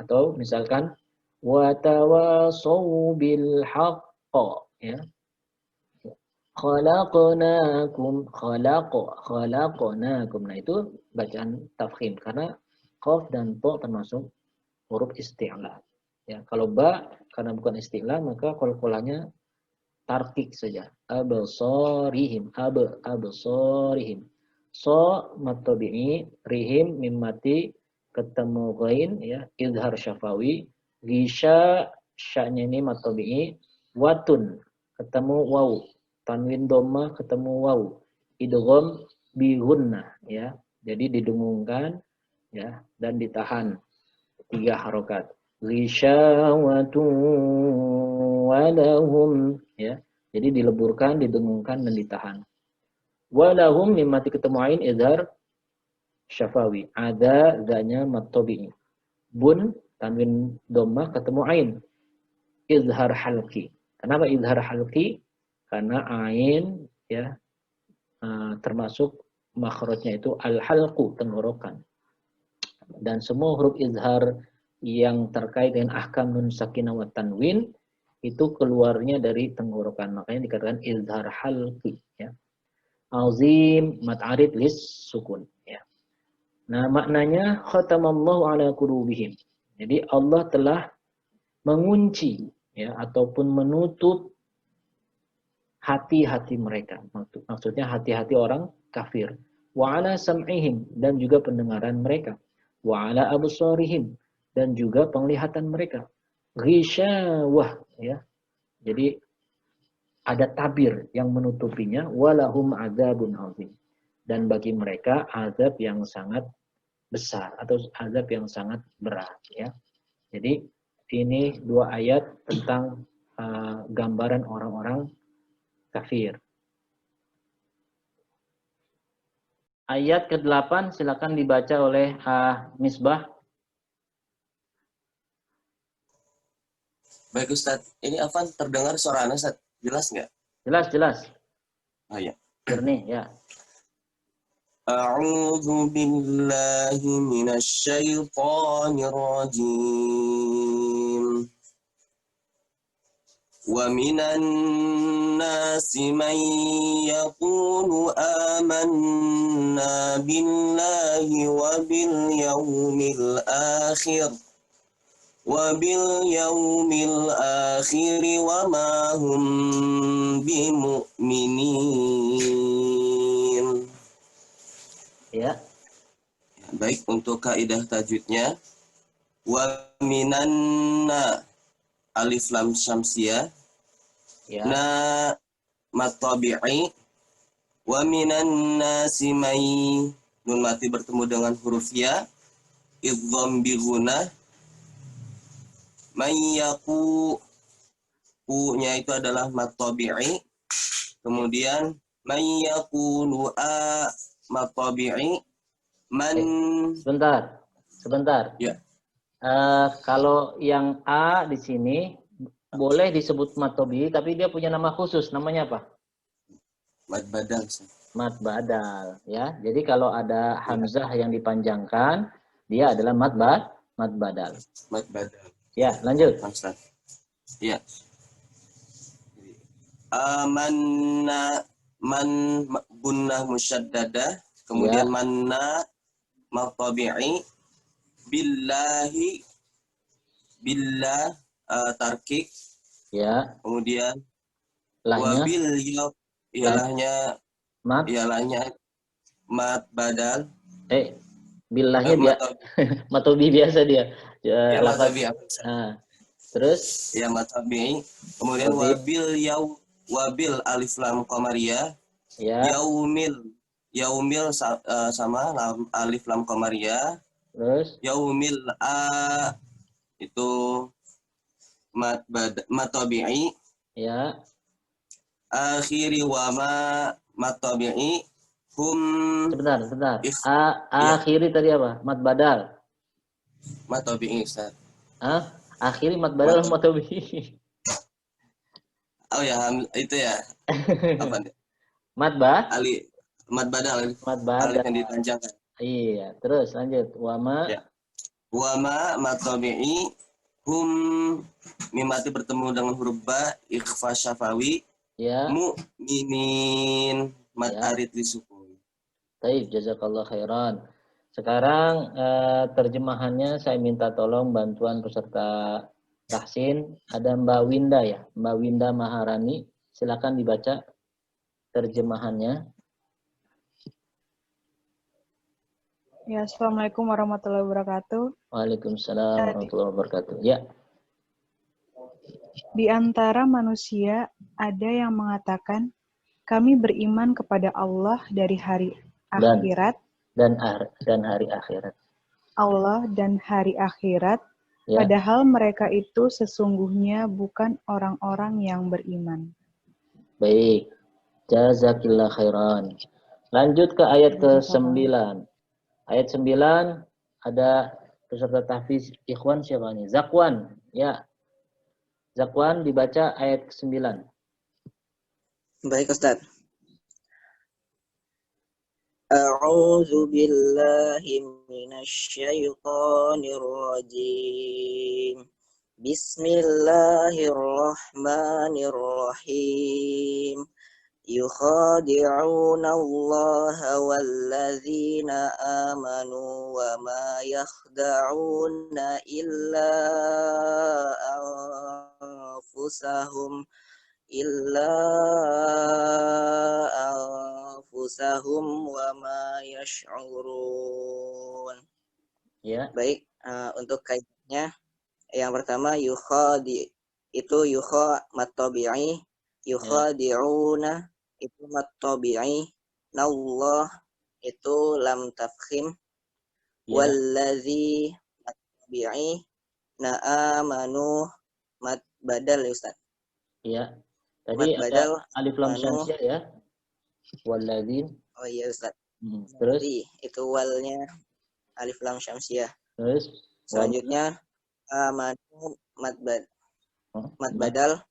Atau misalkan watawasau bil haqq ya. Khalaqnakum. Nah, itu bacaan tafkhim karena qaf dan ta termasuk huruf isti'la. Ya, kalau ba karena bukan isti'la maka qalqalahnya tarkik saja. Absarihim, absarihim. So mat tabi'i, rihim mim mati ketemu ghain ya, izhar syafawi, gisha sya'nya ini mat tabi'i, watun ketemu waw, tanwin dhamma ketemu waw, idgham bi gunnah ya. Jadi didengungkan ya dan ditahan 3 harokat. Ghisyawatu walahum ya. Jadi dileburkan, didengungkan dan ditahan. Walahum mimati ketemu ain izhar syafawi. Ada zanya mat tabi'i. Bun tanwin dhammah ketemu ain. Izhar halqi. Kenapa izhar halqi? Karena ain ya termasuk makhrajnya itu al-halqu, tenggorokan. Dan semua huruf izhar yang terkait dengan ahkam nun sakinah wa tanwin itu keluarnya dari tenggorokan. Makanya dikatakan izhar halqi ya. Azim mat arid lis sukun ya. Nah, maknanya khatamallahu ala qulubihim. Jadi Allah telah mengunci ya ataupun menutup hati-hati mereka. Maksudnya hati-hati orang kafir. Wa ala sam'ihim dan juga pendengaran mereka. Wa ala absarihim dan juga penglihatan mereka. Ghisyawah ya. Jadi ada tabir yang menutupinya, walahum adzabun azim. Dan bagi mereka azab yang sangat besar atau azab yang sangat berat ya. Jadi ini 2 ayat tentang gambaran orang-orang kafir. Ayat ke-8 silakan dibaca oleh Misbah. Baik Ustaz, ini Afan terdengar suara Anda Ustaz? Jelas nggak? Jelas, jelas. Oh ya. Jernih ya. A'udzu billahi minasy syaithanir rajim. Wa minan nasi man yaqulu amanna billahi wa bil yaumil akhir. وَبِالْيَوْمِ الْآخِرِ وَمَا هُمْ بِمُؤْمِنِينَ. Ya. Baik, untuk kaidah tajwidnya, wa minanna alif lam syamsiyah, Ya. na mat tabi'i, wa minan nasi may nun mati bertemu dengan huruf ya, idgham bi gunnah. Mayyaku nya itu adalah mat tabi'i, kemudian mayyakulu mat tabi'i man. Sebentar ya. Kalau yang a di sini boleh disebut mat tabi'i tapi dia punya nama khusus, namanya apa? Mad badal. Mad badal ya. Jadi kalau ada hamzah yang dipanjangkan dia adalah mad badal. Mad badal. Ya, lanjut. Ya. Amanna man gunnah musyaddada, kemudian ya. manna mat tabi'i, billahi billah tarkik. Ya. Kemudian lahnya lahnya mat badal. Billahnya dia matobi biasa dia. Ya, matobi. Terus ya matobi. Kemudian wabil alif lam qamariyah. Ya. Yaumil sama alif lam qamariyah. Terus Yaumil itu matobi. Ya. Akhiri wama matobi. Sebentar. Akhiri tadi apa? Mat badal. Mat tabi'i Ustaz. Akhiri mat badal mat tabi'i. Oh ya, itu ya. Apa nih? Mat badal. Mat badal yang dipanjangkan. Iya, terus lanjut. Wama. Ya. Wama mat tabi'i mimati bertemu dengan huruf ba ikhfa syafawi. Ya. Mu'minin mat arid disukun. Baik, jazakallah khairan. Sekarang terjemahannya saya minta tolong bantuan peserta tahsin. Ada Mbak Winda ya, Mbak Winda Maharani. Silakan dibaca terjemahannya. Ya, Assalamualaikum warahmatullahi wabarakatuh. Waalaikumsalam warahmatullahi wabarakatuh. Ya. Di antara manusia ada yang mengatakan, kami beriman kepada Allah dari hari akhirat, dan hari akhirat. Allah dan hari akhirat, Ya. padahal mereka itu sesungguhnya bukan orang-orang yang beriman. Baik. Jazakillah khairan. Lanjut ke ayat ke-9. Ayat 9 ada peserta tahfiz ikhwan siapa nih? Zakwan. Ya. Zakwan dibaca ayat ke-9. Baik Ustaz. A'udzu billahi minasyaitonir rajim. Bismillahirrahmanirrahim. Yukhadi'una Allah walladzina amanu wa ma yakhda'una illa anfusahum wa ma yash'urun. Ya. Baik, untuk kaidahnya yang pertama yukhadi itu yukha matabi'i, yukhadi'una itu matabi'i, nallah itu lam tafkhim, wallazi matabi'i na'amanu mat badal ya Ustaz. Iya. Tadi ada alif lam syamsiah ya. Walladzin. Oh iya Ustaz. Terus itu walnya alif lam syamsiah. Terus selanjutnya amanu mat badal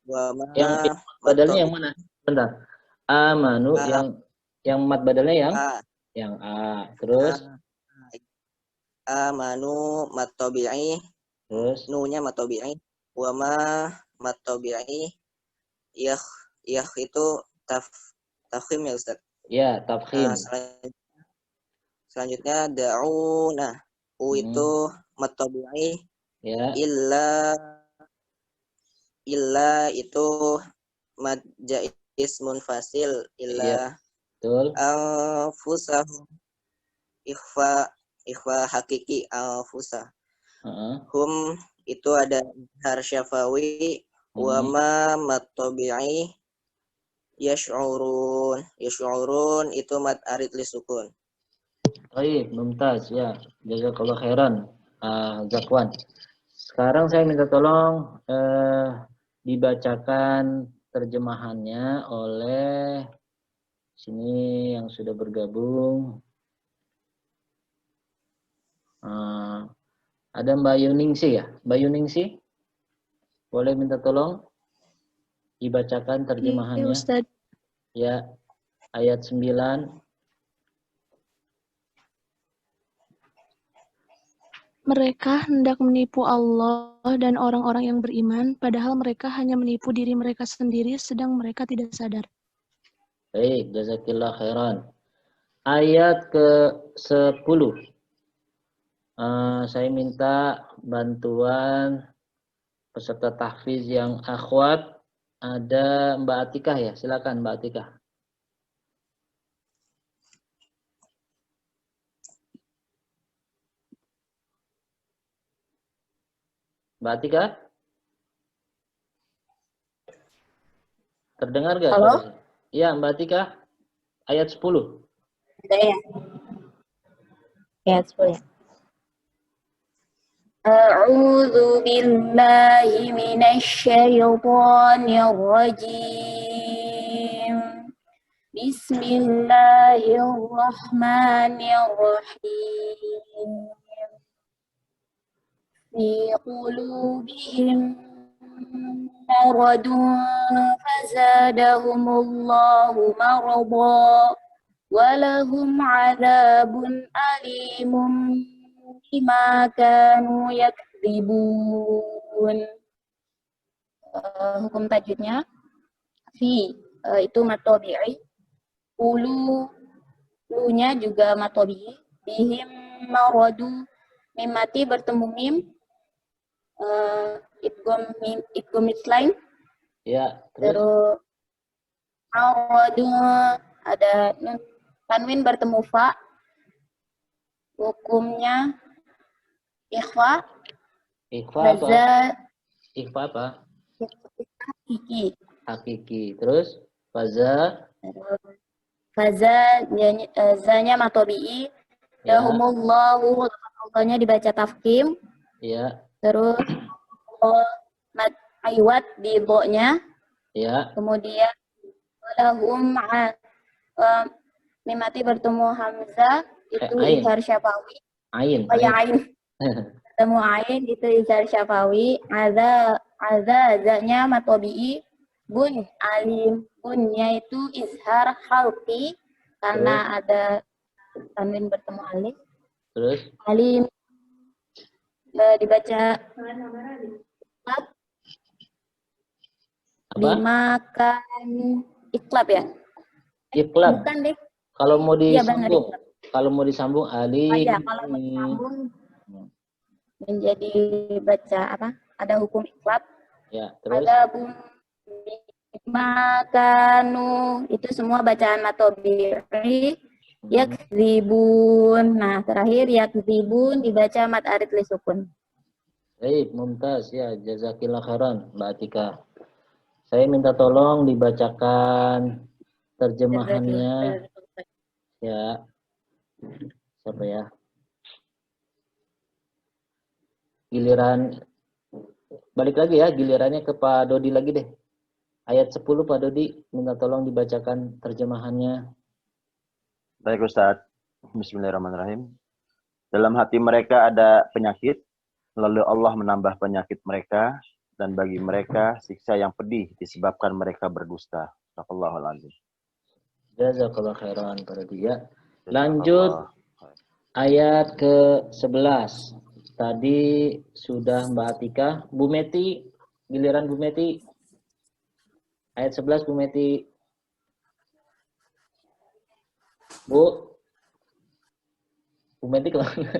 wa ma yang badalnya yang mana? Bentar. Amanu yang mat badalnya yang A. Terus amanu mat tabi'i. Terus nunya mat tabi'i wa ma mat tabi'i yah itu tafkhim ya Ustaz. Ya, tafkhim. Selanjutnya da'una. Itu mat tabi'i. Ya. Illa itu mad jaiz munfasil illa. Ya, betul. Anfusahum ikhfa hakiki anfusa. Hum itu ada har syafawi wa ma mat tabi'i yash'urun itu mat arid li sukun. Baik, mumtaz ya. Jazakallahu khairan. Zakwan. Sekarang saya minta tolong dibacakan terjemahannya oleh sini yang sudah bergabung. Ada Mbak Yuningsi ya? Mbak Yuningsi? Boleh minta tolong dibacakan terjemahannya? Iya, Ustaz. Ya, ayat 9. Mereka hendak menipu Allah dan orang-orang yang beriman, padahal mereka hanya menipu diri mereka sendiri, sedang mereka tidak sadar. Baik, jazakillah khairan. Ayat ke-10. Saya minta bantuan peserta tahfiz yang akhwat. Ada Mbak Atikah ya, silakan Mbak Atikah. Mbak Atikah? Terdengar gak? Halo? Iya Mbak Atikah, ayat 10. Ya. Ayat 10. A'udzu billahi minasyaitonir rajim. Bismillahirrahmanirrahim. Fi qulubihim maradun fazadahumullahu marada walahum 'adzabun alimun bima kanu yakdzibun. Hukum tajwidnya fi itu matobi'i, lunya juga matobi'i, bihim maradu, mim mati bertemu mim, idgham mislain. Ya, terus Aradu ada nun tanwin bertemu fa. Hukumnya ikhfa. Ikhfa apa? Baza Ikhfa apa? hakiki. Hakiki. Terus faza Faza zanya matobi'i. ya. Yahumullahu Allahnya dibaca tafkim. Ya. Terus mat aywat di bo-nya. Ya. Kemudian lahum mimati bertemu hamzah itu izhar syafawi. Ain. Oh ya ain. Bertemu ain itu izhar syafawi. Ada zanya matobi'i. Bun alim. Bunnya itu izhar halqi karena ada tanwin bertemu alif. Terus Alim dibaca dimakan iklab ya? Iklab. Bukan deh. Kalau mau disambung, Ya, kalau mau disambung alim. Ya, kalau mau disambung menjadi baca apa? Ada hukum iklab. Ya, terus ada makanu itu semua bacaan matobi'i. Yakzibun. Nah, terakhir yakzibun dibaca mat arid li sukun. baik, mumtaz ya, jazakillah khairan Mbak Atika. Saya minta tolong dibacakan terjemahannya. Ya. Siapa ya? Giliran balik lagi ya, gilirannya ke Pak Dodi lagi deh. Ayat 10 Pak Dodi, minta tolong dibacakan terjemahannya. Baik Ustaz. Bismillahirrahmanirrahim. Dalam hati mereka ada penyakit, lalu Allah menambah penyakit mereka, dan bagi mereka siksa yang pedih disebabkan mereka berdusta. Shadaqallahul azim. Jazakallah khairan Pak Dodi ya. Lanjut ayat ke-11. Tadi sudah Mbak Atika. Bu Meti, giliran Bu Meti. Ayat 11 Bu Meti. Bu Meti kemana?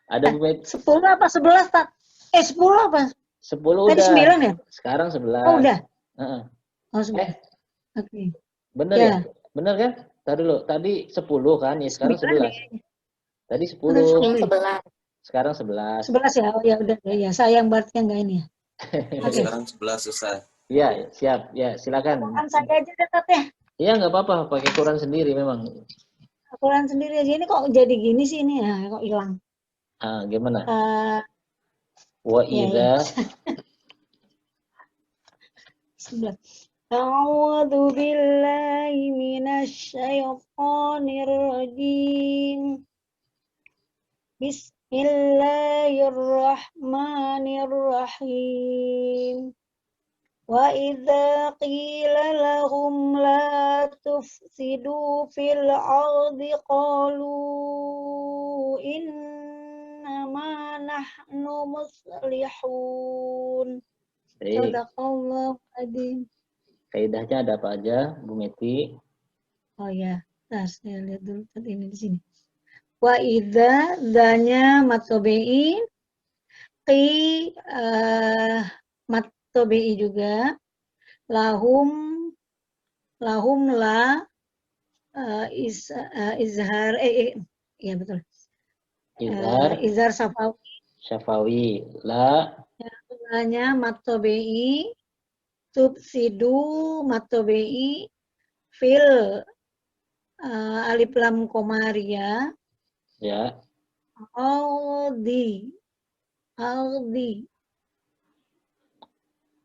Ada Bu Meti. 10 apa 11 tak? 10 apa? 10 tadi udah. 9 ya? Sekarang 11. Oh udah. Oh 11. Oke. Bener ya? Bener kan? Tadi dulu. Tadi 10 kan? Ya sekarang 11. Tadi 10. Sekarang 11. 11 ya? Oh ya udah. Ya sayang berarti enggak ini ya. Okay. Sekarang 11 Ustaz. Iya, siap. Ya, silakan. Quran saja aja dekat ya. Iya, nggak apa-apa. Pakai Quran sendiri memang. Quran sendiri aja. Ini kok jadi gini sih ini ya? Kok hilang? Gimana? Wa idza A'udzu billahi minasy syaithanir rajim. Bismillahirrahmanirrahim. Wa idza qila lahum la tufsidu fil ardi qalu innama nahnu muslihun. Sadaqallahu adzim. Kaidahnya ada apa aja, Bu Meti? Oh ya, nah, saya lihat dulu tadi ini di sini. Wa idza danya matobi qi matobi juga lahum la izhar ya betul. Izhar syafawi la danya matobi subsidu matobi fil alif lam komaria ya aldi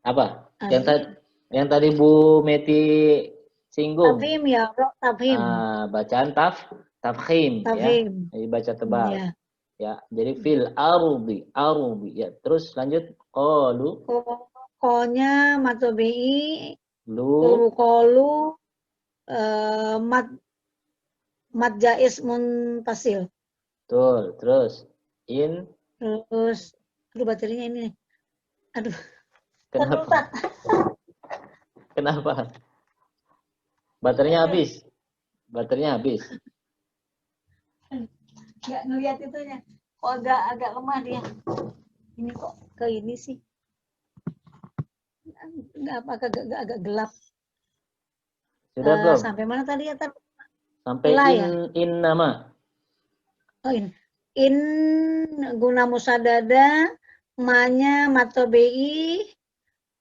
apa yang tadi Bu Meti singgung tafhim ya tafhim bacaan tafhim ya jadi baca tebal ya jadi fil ardi ya terus lanjut qalu konya matobi lu qalu mat jaiz muntasil. Betul. Terus aduh baterainya ini. Aduh. Kenapa? Kenapa? Baterainya habis. Enggak ngelihat itunya. Kok agak lemah dia. Ini kok ke ini sih. Enggak apa agak gelap. Sudah belum? Sampai mana tadi ya? Sampai in nama. Oh, in guna musadada, manya matobei,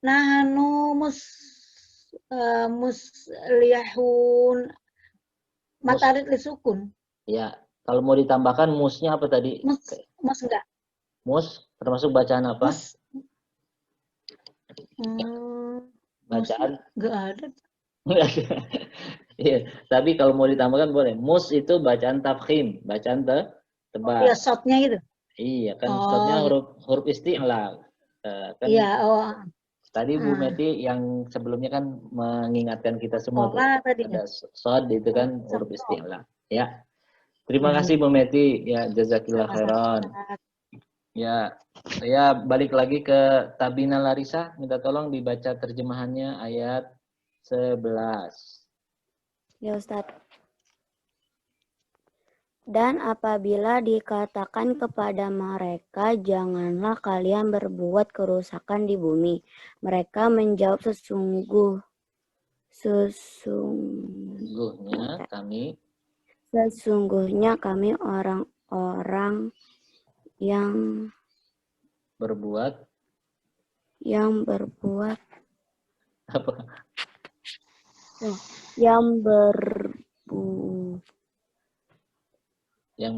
nahanu muslihun, matarit lisukun. Ya, kalau mau ditambahkan musnya apa tadi? Mus enggak. Mus termasuk bacaan apa? Bacaan? Enggak ada. Iya, tapi kalau mau ditambahkan boleh. Mus itu bacaan tafkhim, bacaan tebal. Iya, shotnya gitu. Iya, kan shotnya huruf isti'la. Kan iya, tadi Bu Meti yang sebelumnya kan mengingatkan kita semua tuh. Ada shot itu kan huruf isti'la. Ya. Terima kasih Bu Meti. Ya, jazakillah khairan. Ya, saya balik lagi ke Tabina Larissa. Minta tolong dibaca terjemahannya ayat 11. Ya Ustadz. Dan apabila dikatakan kepada mereka, janganlah kalian berbuat kerusakan di bumi. Mereka menjawab sesungguhnya kami orang-orang yang berbuat apa? Yang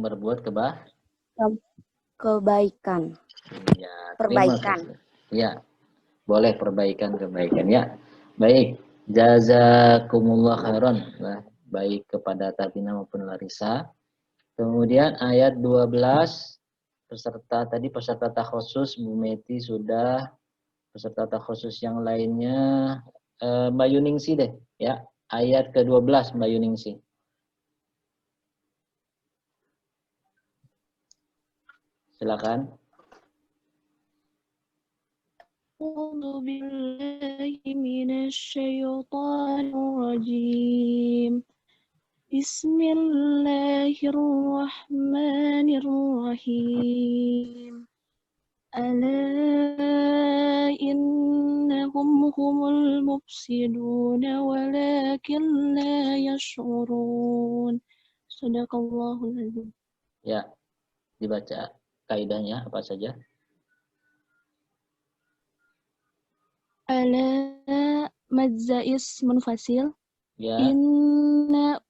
berbuat kebaikan. Ya, perbaikan. Ya, boleh kebaikan ya. Baik, jazakumullah khairan. Nah, baik kepada Tabina maupun Larissa. Kemudian ayat 12 peserta takhusus Bu Meti sudah, peserta takhusus yang lainnya Mbak Yuningsi deh ya. Ayat ke-12 Mbak Yuningsi. Silakan. A'udzu billahi minasyaitonir rajim. Bismillahirrahmanirrahim. Ala innahum humul mufsiduna walakin la yash'urun. Shadaqallahul azim. Ya, dibaca kaidahnya apa saja? Ala madza ismun fasil. Ya. Inna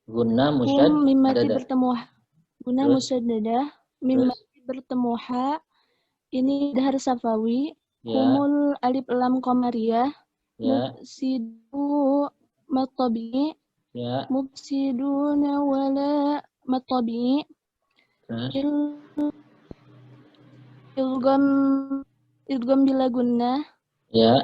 guna musyad mimati bertemu guna musyaddadah mimati bertemu ha ini dahar safawi humul alif lam qamariyah mufsidu matabi mufsiduna wala matabi ilgam bila guna ya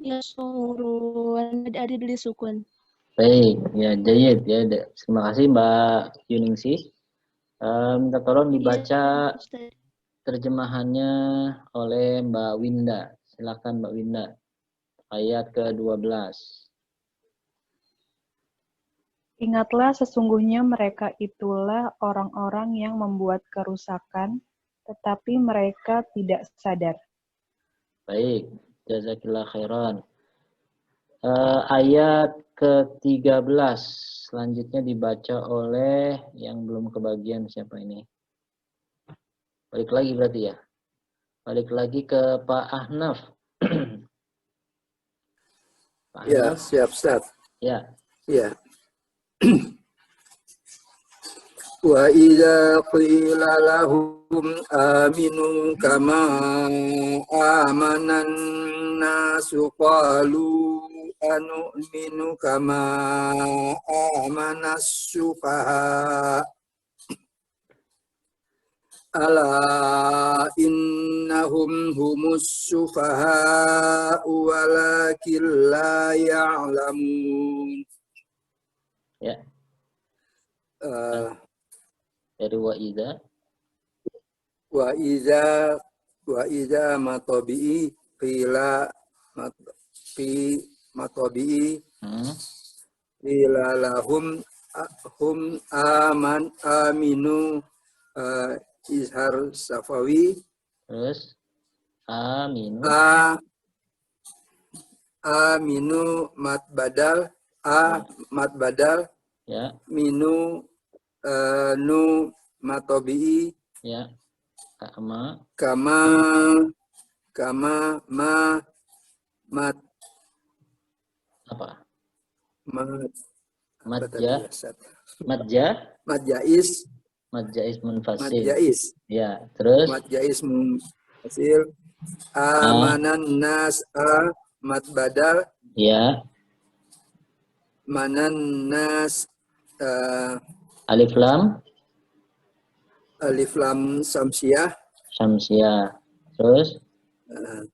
surun ada di sukun. Baik, ya jayid ya. Terima kasih Mbak Yuningsi. Minta tolong dibaca terjemahannya oleh Mbak Winda. Silakan Mbak Winda. Ayat ke-12. Ingatlah sesungguhnya mereka itulah orang-orang yang membuat kerusakan, tetapi mereka tidak sadar. Baik, jazakillah khairan. Ayat ke-13 selanjutnya dibaca oleh yang belum kebagian siapa ini? Balik lagi berarti ya. Balik lagi ke Pak Ahnaf. Pak ya, Ahnaf. Siap, Ustaz. Ya. Ya. Wa idza qila lahum aminu kama amanan nasu qalu anu'minu kama amanas sufaha ala innahum humus sufaha walakin la ya'lamun. Ya. Dari wa iza matabi'i qila matabi'i qila lahum hum aminu izhar safawi terus aminu aminu mat badal mat badal ya, minu nu matobi ya, kama kama ma mat apa? mat Madja, madja, madjais munfasil. Madjais. Ya, terus Madjais munfasil. Amanan nas mat badal. Ya. Manan nas Alif lam samsiah. Samsiah. Terus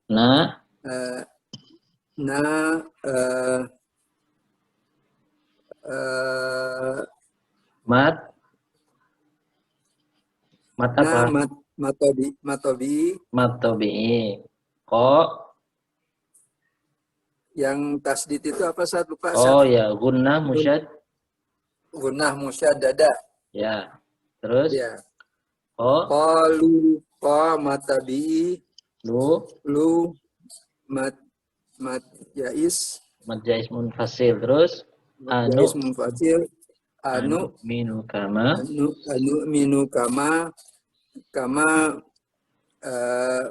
na mat apa? Matobi. Kok yang tasdid itu apa saat lupa? Oh ya, gunnah musyaddada. Ya. Terus ya. Qalu matabi lu madjais munfasil. Terus munfasil anu minu kama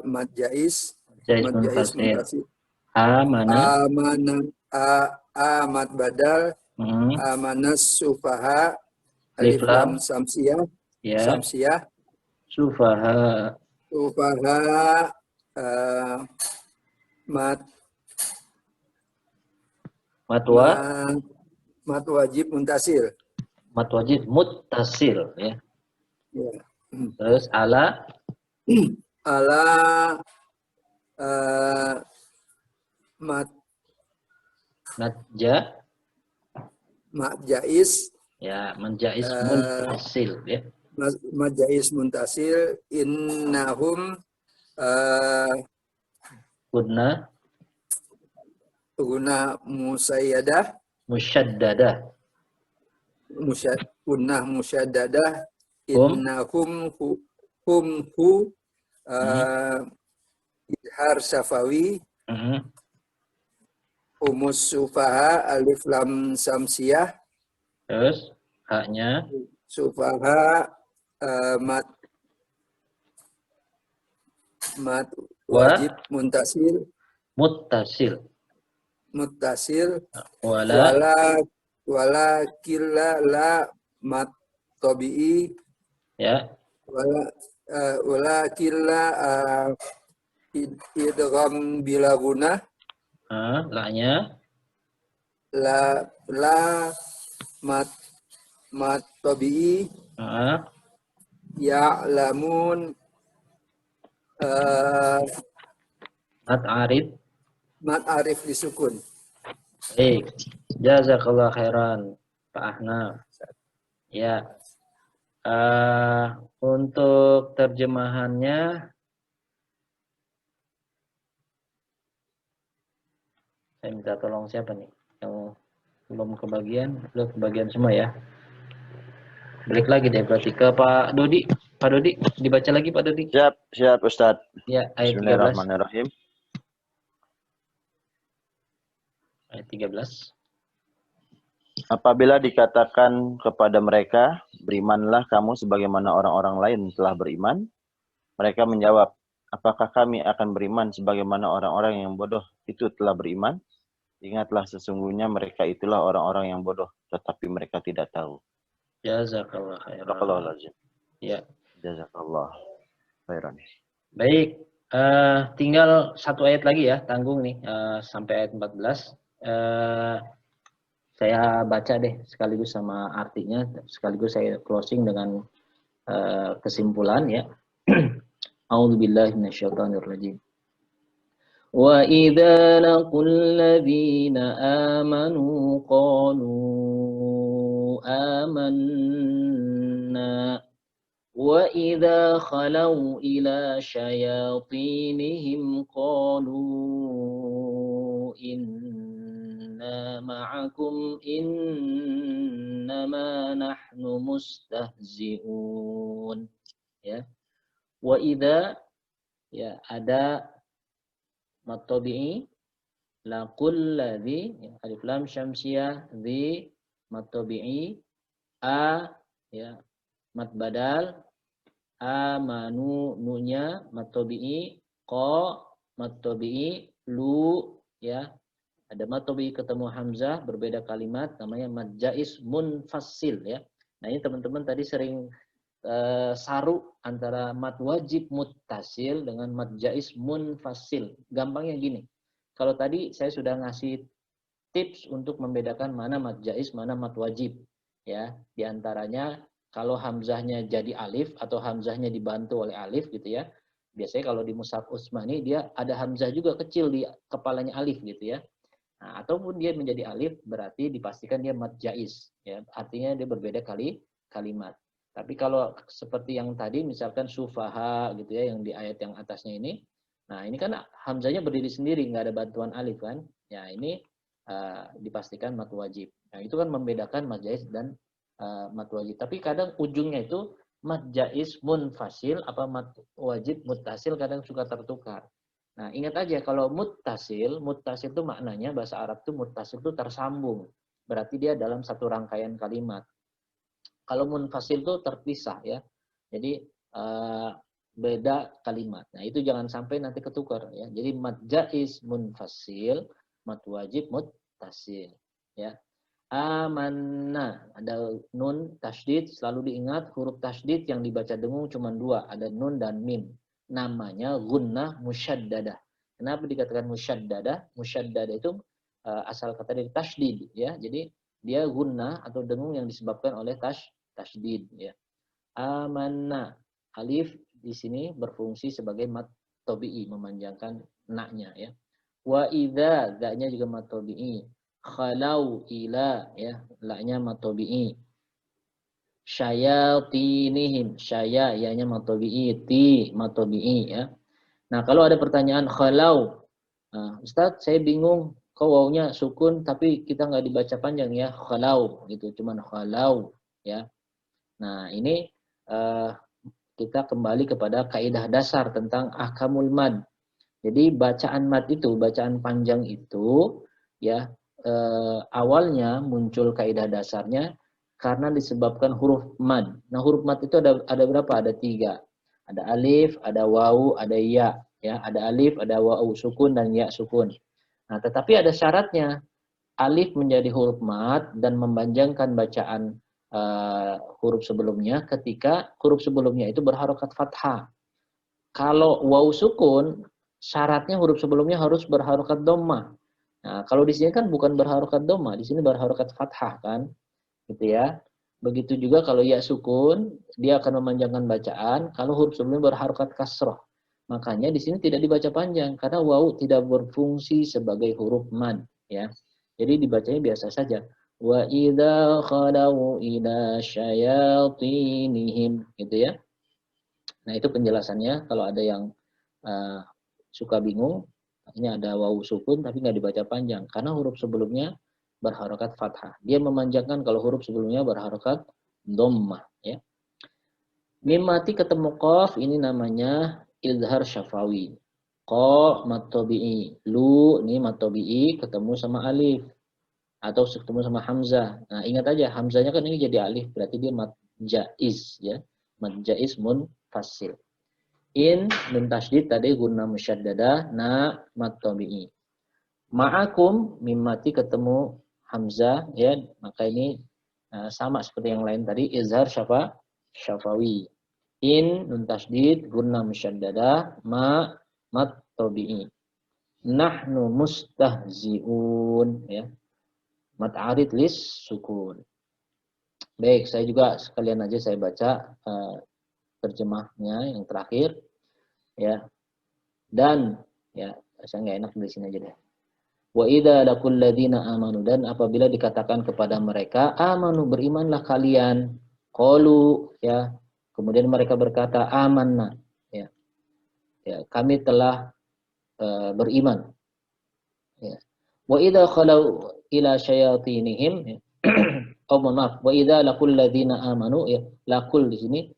madjais munfasil. Amat badal amanas sufaha alif lam samsiah sufaha mat wajib muntasil ya. Terus ala madjais ya, menjais muntasil ya. Madjais muntasil innahum guna musyaddadah innahum idhar syafawi umus sufaha alif lam samsiah. Terus haknya sufaha mat wajib muttasil wala killa la mat tabi'i ya, wala killa idgham bila gunah la-nya la mat tabi'i ya'lamun mat arif disukun. Baik, jazakallah khairan Pak Ahnaf. Ya, untuk terjemahannya saya minta tolong siapa nih yang belum kebagian semua ya. Balik lagi deh berarti ke Pak Dodi. Pak Dodi, dibaca lagi Pak Dodi. Siap Ustaz. Ya, ayat 13. Bismillahirrahmanirrahim. Ayat 13. Apabila dikatakan kepada mereka, berimanlah kamu sebagaimana orang-orang lain telah beriman, mereka menjawab, apakah kami akan beriman sebagaimana orang-orang yang bodoh itu telah beriman? Ingatlah sesungguhnya mereka itulah orang-orang yang bodoh, tetapi mereka tidak tahu. Jazakallah khairan. Ya. Jazakallah khairan. Baik, tinggal satu ayat lagi ya, tanggung nih sampai ayat 14. Saya baca deh sekaligus sama artinya, sekaligus saya closing dengan kesimpulan ya. A'udzubillahi minasyaitonirrajim. Wa idza laqul ladzina amanu qalu amanna wa idza khalau ila syayatinihim qalu inna ma'akum innama nahnu mustahzi'un. Ya. Wa idza ya ada matobi'i Laqul ladzi, alif lam syamsiyah, dzi mad tabi'i, a ya mad badal, amanu nunya mad tabi'i, qa mad tabi'i, lu ya. Ada mad tabi'i ketemu hamzah berbeda kalimat namanya mad jaiz munfasil ya. Nah, ini teman-teman tadi sering saru antara mad wajib muttasil dengan mad jaiz munfasil. Gampangnya gini. Kalau tadi saya sudah ngasih tips untuk membedakan mana mad jaiz, mana mad wajib. Ya, di antaranya kalau hamzahnya jadi alif atau hamzahnya dibantu oleh alif gitu ya. Biasanya kalau di Mushaf Utsmani dia ada hamzah juga kecil di kepalanya alif gitu ya. Nah, ataupun dia menjadi alif berarti dipastikan dia mad jaiz ya. Artinya dia berbeda kalimat. Tapi kalau seperti yang tadi misalkan sufaha gitu ya yang di ayat yang atasnya ini. Nah, ini kan hamzahnya berdiri sendiri, nggak ada bantuan alif kan. Ya, ini dipastikan mad wajib. Nah, itu kan membedakan mad jaiz dan mad wajib. Tapi kadang ujungnya itu mad jaiz munfasil apa mad wajib muttasil kadang suka tertukar. Nah, ingat aja kalau muttasil itu maknanya bahasa Arab itu muttasil itu tersambung. Berarti dia dalam satu rangkaian kalimat. Kalau munfasil itu terpisah ya. Jadi beda kalimat. Nah, itu jangan sampai nanti ketukar ya. Jadi mad jaiz munfasil, mad wajib muttasil ya. Amanna, ada nun tasydid, selalu diingat huruf tasydid yang dibaca dengung cuma dua, ada nun dan mim. Namanya gunnah musyaddadah. Kenapa dikatakan musyaddadah? Musyaddadah itu asal kata dari tasydid ya. Jadi dia gunnah atau dengung yang disebabkan oleh tasydid ya. Amanna, alif di sini berfungsi sebagai mad tabi'i, memanjangkan naknya ya. Wa idza, ga-nya juga mad tabi'i. Khalau ila ya, la-nya mad tabi'i. Syayatinihim, syaya ya-nya mad tabi'i, ti mad tabi'i ya. Nah, kalau ada pertanyaan khalau, nah, Ustaz saya bingung kok wawunya sukun tapi kita nggak dibaca panjang ya, khalau gitu, cuman khalau ya. Nah, ini kita kembali kepada kaidah dasar tentang ahkamul mad. Jadi bacaan mad itu, bacaan panjang itu ya awalnya muncul kaidah dasarnya karena disebabkan huruf mad. Nah, huruf mad itu ada berapa? Ada 3. Ada alif, ada wawu, ada ya. Ya, ada alif, ada wawu sukun dan ya sukun. Nah, tetapi ada syaratnya. Alif menjadi huruf mad dan memanjangkan bacaan huruf sebelumnya ketika huruf sebelumnya itu berharokat fathah. Kalau wawu sukun, syaratnya huruf sebelumnya harus berharokat dhammah. Nah, kalau di sini kan bukan berharokat dhammah, di sini berharokat fathah kan, gitu ya. Begitu juga kalau ya sukun, dia akan memanjangkan bacaan. Kalau huruf sebelumnya berharokat kasroh, makanya di sini tidak dibaca panjang karena wawu tidak berfungsi sebagai huruf mad, ya. Jadi dibacanya biasa saja. Wa idza khalau ila syayatinihim, gitu ya. Nah, itu penjelasannya. Kalau ada yang suka bingung, ini ada wawu sukun tapi nggak dibaca panjang karena huruf sebelumnya berharokat fathah. Dia memanjangkan kalau huruf sebelumnya berharokat dhammah, ya. Mim mati ketemu qaf, ini namanya izhar syafawi. Qa mad tabi'i, lu ini mad tabi'i ketemu sama alif atau ketemu sama hamzah. Nah, ingat aja hamzahnya kan ini jadi alif, berarti dia mad jaiz ya. Mad jaiz munfasil. In nun tasydid tadi guna musyaddadah, na mad tabi'i. Ma'akum mim mati ketemu hamzah ya, maka ini sama seperti yang lain tadi izhar syafawi. In nun tasydid guna musyaddadah, ma mad tabi'i. Nahnu mustahzi'un ya. Mad arid lis sukun. Baik, saya juga sekalian aja saya baca terjemahnya yang terakhir ya. Dan ya, saya nggak enak di sini aja deh. Wa idza laqul ladzina amanu, dan apabila dikatakan kepada mereka amanu, berimanlah kalian, qalu ya, kemudian mereka berkata amanna ya. Ya, kami telah beriman. Ya. Wa idza khalau ila syayatinihim ya. Oh, maaf, wa idza laqul ladzina amanu ya, laqul di sini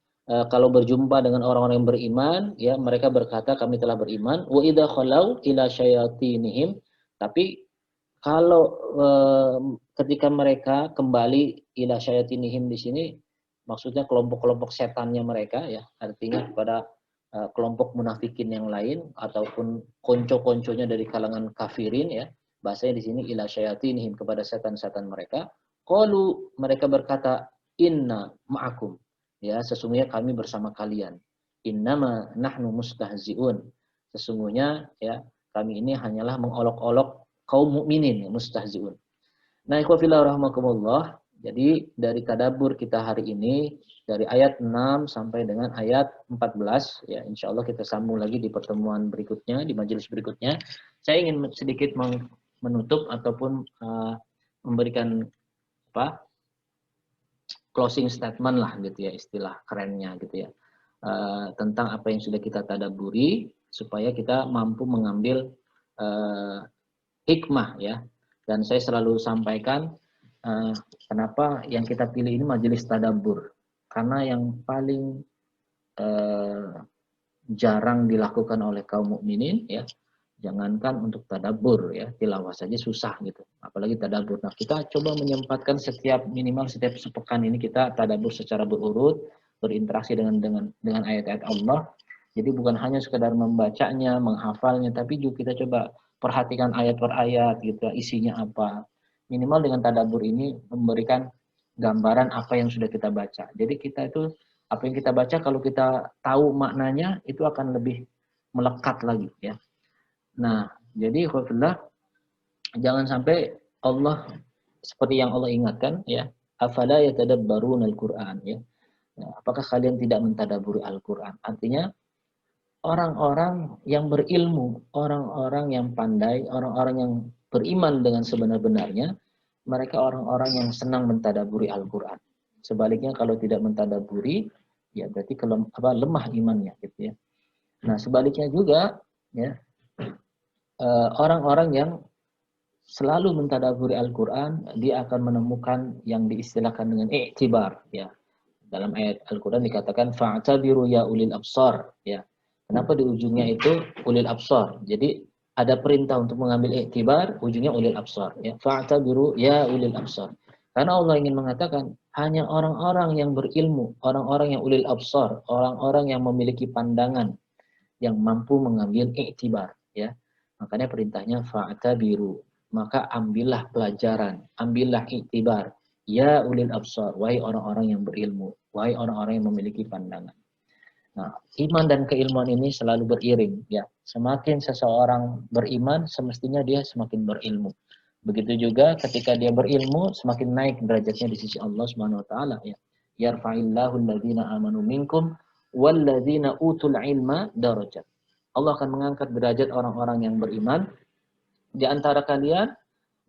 kalau berjumpa dengan orang-orang yang beriman ya, mereka berkata kami telah beriman. Wa idza khalau ila syayatinihim, Tapi kalau ketika mereka kembali ila syayatinihim di sini, maksudnya kelompok-kelompok setannya mereka ya, artinya kepada kelompok munafikin yang lain ataupun konco-konconya dari kalangan kafirin ya. Bahasanya di sini ila syayatinihim, kepada setan-setan mereka. Qalu, mereka berkata, inna ma'akum. Ya, sesungguhnya kami bersama kalian. Innama nahnu mustahzi'un. Sesungguhnya ya, kami ini hanyalah mengolok-olok kaum mukminin, mustahzi'un. Nah, ikhwafillah rahmakumullah. Jadi dari tadabbur kita hari ini dari ayat 6 sampai dengan ayat 14 ya, insya Allah kita sambung lagi di pertemuan berikutnya, di majelis berikutnya. Saya ingin sedikit menutup ataupun memberikan closing statement lah gitu ya, istilah kerennya gitu ya, tentang apa yang sudah kita tadabburi supaya kita mampu mengambil hikmah ya. Dan saya selalu sampaikan kenapa yang kita pilih ini majelis tadabbur, karena yang paling jarang dilakukan oleh kaum mukminin ya, jangankan untuk tadabbur ya, tilawah saja susah gitu, apalagi tadabbur. Nah, kita coba menyempatkan minimal setiap sepekan ini kita tadabbur secara berurut, berinteraksi dengan ayat-ayat Allah. Jadi bukan hanya sekedar membacanya, menghafalnya, tapi juga kita coba perhatikan ayat per ayat gitu, isinya apa. Minimal dengan tadabbur ini memberikan gambaran apa yang sudah kita baca. Jadi kita itu apa yang kita baca kalau kita tahu maknanya itu akan lebih melekat lagi ya. Nah, jadi alhamdulillah jangan sampai Allah seperti yang Allah ingatkan ya, afala yatadabbaruna al-Qur'an ya. Nah, apakah kalian tidak mentadabburi Al-Qur'an? Artinya orang-orang yang berilmu, orang-orang yang pandai, orang-orang yang beriman dengan sebenar-benarnya, mereka orang-orang yang senang mentadabburi Al-Qur'an. Sebaliknya kalau tidak mentadabburi, ya berarti lemah imannya gitu ya. Nah, sebaliknya juga ya, orang-orang yang selalu mentadabburi Al-Qur'an, dia akan menemukan yang diistilahkan dengan i'tibar ya. Dalam ayat Al-Qur'an dikatakan fa'tabiru ya ulil absar ya. Kenapa di ujungnya itu ulil absar? Jadi ada perintah untuk mengambil i'tibar, ujungnya ulil absar ya. Fa'tabiru ya ulil absar. Karena Allah ingin mengatakan hanya orang-orang yang berilmu, orang-orang yang ulil absar, orang-orang yang memiliki pandangan yang mampu mengambil i'tibar ya. Makanya perintahnya fa'tabiru, maka ambillah pelajaran, ambillah i'tibar ya ulil absar, wahai orang-orang yang berilmu, wahai orang-orang yang memiliki pandangan. Nah, iman dan keilmuan ini selalu beriring ya. Semakin seseorang beriman, semestinya dia semakin berilmu. Begitu juga ketika dia berilmu, semakin naik derajatnya di sisi Allah Subhanahu wa taala ya. Yarfa'illahu alladziina aamanu minkum walladziina utul ilma darajat. Allah akan mengangkat derajat orang-orang yang beriman di antara kalian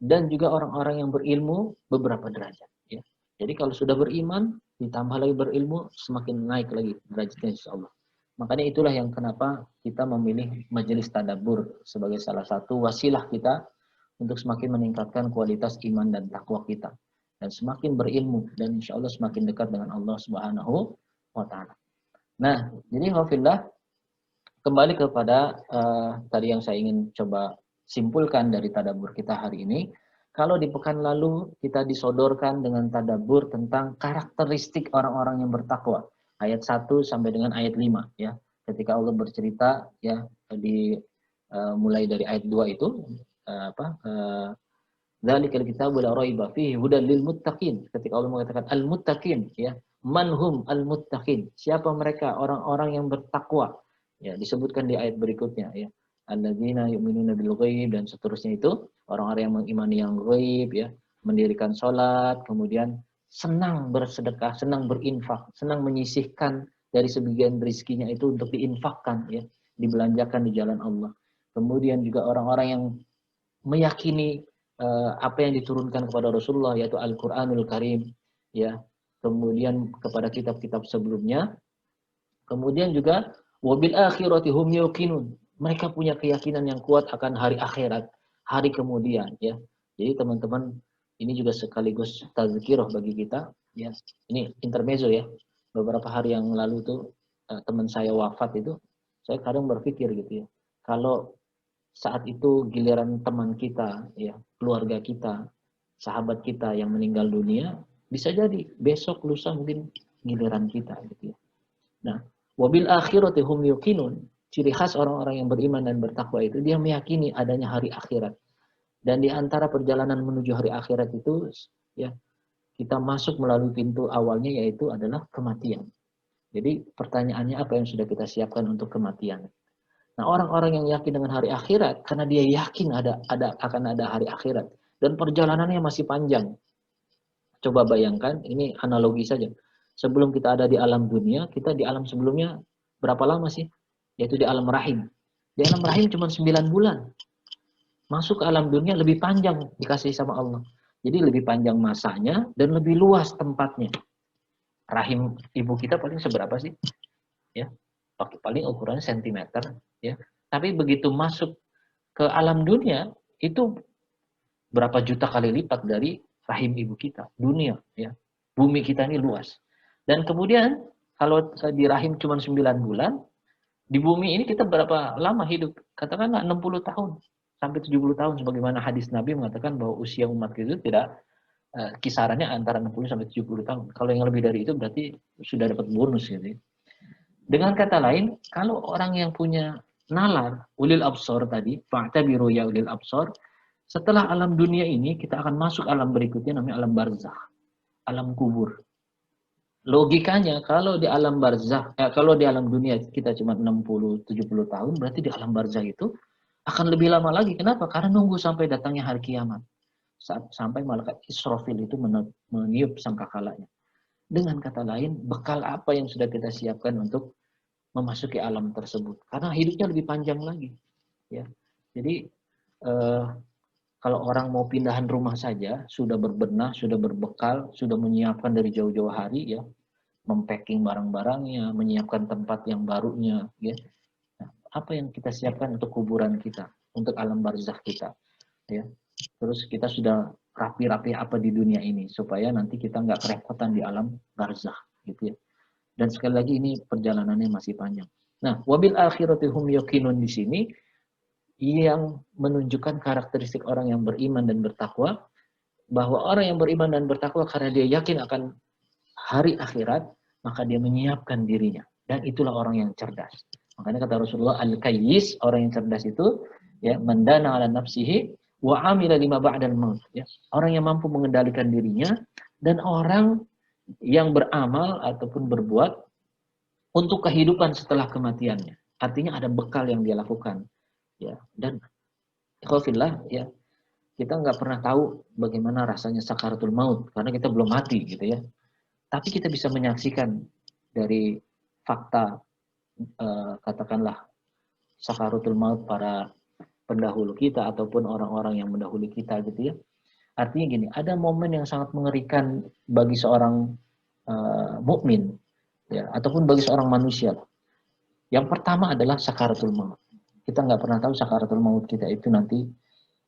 dan juga orang-orang yang berilmu beberapa derajat ya. Jadi kalau sudah beriman ditambah lagi berilmu, semakin naik lagi derajatnya insyaallah. Makanya itulah yang kenapa kita memilih majelis tadabbur sebagai salah satu wasilah kita untuk semakin meningkatkan kualitas iman dan takwa kita, dan semakin berilmu dan insyaallah semakin dekat dengan Allah Subhanahu wa taala. Nah, jadi alhamdulillah kembali kepada tadi yang saya ingin coba simpulkan dari tadabbur kita hari ini. Kalau di pekan lalu kita disodorkan dengan tadabbur tentang karakteristik orang-orang yang bertakwa. Ayat 1 sampai dengan ayat 5 ya. Ketika Allah bercerita ya mulai dari ayat 2 itu Dzalikal kitabu la raiba fihi hudal lil muttaqin. Ketika Allah mengatakan al-muttaqin ya, manhum al-muttaqin. Siapa mereka? Orang-orang yang bertakwa. Ya, disebutkan di ayat berikutnya ya. Alladzina yu'minuna bil ghaib dan seterusnya itu, orang-orang yang mengimani yang ghaib ya, mendirikan salat, kemudian senang bersedekah, senang berinfak, senang menyisihkan dari sebagian rezekinya itu untuk diinfakkan ya, dibelanjakan di jalan Allah. Kemudian juga orang-orang yang meyakini apa yang diturunkan kepada Rasulullah yaitu Al-Qur'anul Karim ya, kemudian kepada kitab-kitab sebelumnya. Kemudian juga wabil akhirati hum yuqinun. Mereka punya keyakinan yang kuat akan hari akhirat, hari kemudian ya. Jadi teman-teman, ini juga sekaligus tazkirah bagi kita ya. Ini intermezzo ya. Beberapa hari yang lalu tuh teman saya wafat itu, saya kadang berpikir gitu ya. Kalau saat itu giliran teman kita, ya, keluarga kita, sahabat kita yang meninggal dunia, bisa jadi besok lusa mungkin giliran kita gitu ya. Nah, wabil akhirati hum yuqinun, ciri khas orang-orang yang beriman dan bertakwa itu dia meyakini adanya hari akhirat. Dan di antara perjalanan menuju hari akhirat itu ya, kita masuk melalui pintu awalnya yaitu adalah kematian. Jadi pertanyaannya apa yang sudah kita siapkan untuk kematian? Nah, orang-orang yang yakin dengan hari akhirat karena dia yakin akan ada hari akhirat dan perjalanannya masih panjang. Coba bayangkan, ini analogi saja. Sebelum kita ada di alam dunia, kita di alam sebelumnya berapa lama sih? Yaitu di alam rahim. Di alam rahim cuma 9 bulan. Masuk ke alam dunia lebih panjang dikasih sama Allah. Jadi lebih panjang masanya dan lebih luas tempatnya. Rahim ibu kita paling seberapa sih? Ya, paling ukurannya sentimeter. Ya, tapi begitu masuk ke alam dunia itu berapa juta kali lipat dari rahim ibu kita, dunia. Ya, bumi kita ini luas. Dan kemudian kalau di rahim cuma 9 bulan, di bumi ini kita berapa lama hidup? Katakanlah 60 tahun sampai 70 tahun sebagaimana hadis Nabi mengatakan bahwa usia umat itu tidak kisarannya antara 60 sampai 70 tahun. Kalau yang lebih dari itu berarti sudah dapat bonus gitu. Dengan kata lain, kalau orang yang punya nalar ulil absar tadi, fa'tabiru ya ulil absar, setelah alam dunia ini kita akan masuk alam berikutnya namanya alam barzakh, alam kubur. Logikanya kalau di alam barzakh, kalau di alam dunia kita cuma 60-70 tahun, berarti di alam barzakh itu akan lebih lama lagi. Kenapa? Karena nunggu sampai datangnya hari kiamat. Sampai malaikat Israfil itu meniup sangkakalanya. Dengan kata lain, bekal apa yang sudah kita siapkan untuk memasuki alam tersebut? Karena hidupnya lebih panjang lagi. Ya, jadi kalau orang mau pindahan rumah saja, sudah berbenah, sudah berbekal, sudah menyiapkan dari jauh-jauh hari, ya, mempacking barang-barangnya, menyiapkan tempat yang barunya, ya. Nah, apa yang kita siapkan untuk kuburan kita, untuk alam barzakh kita, ya. Terus kita sudah rapi-rapi apa di dunia ini supaya nanti kita nggak kerepotan di alam barzakh, gitu ya. Dan sekali lagi ini perjalanannya masih panjang. Nah, wabil akhirati hum yakinun di sini yang menunjukkan karakteristik orang yang beriman dan bertakwa, bahwa orang yang beriman dan bertakwa karena dia yakin akan hari akhirat, maka dia menyiapkan dirinya. Dan itulah orang yang cerdas. Makanya kata Rasulullah, al-kayyis, orang yang cerdas itu, ya, mendana ala nafsihi wa amila lima ba'dal maut, ya. Orang yang mampu mengendalikan dirinya dan orang yang beramal ataupun berbuat untuk kehidupan setelah kematiannya. Artinya ada bekal yang dia lakukan, ya. Dan ikhwafillah, ya, kita nggak pernah tahu bagaimana rasanya sakaratul maut karena kita belum mati, gitu ya. Tapi kita bisa menyaksikan dari fakta katakanlah sakaratul maut para pendahulu kita ataupun orang-orang yang mendahului kita, gitu ya. Artinya gini, ada momen yang sangat mengerikan bagi seorang mukmin, ya, ataupun bagi seorang manusia. Yang pertama adalah sakaratul maut. Kita nggak pernah tahu sakaratul maut kita itu nanti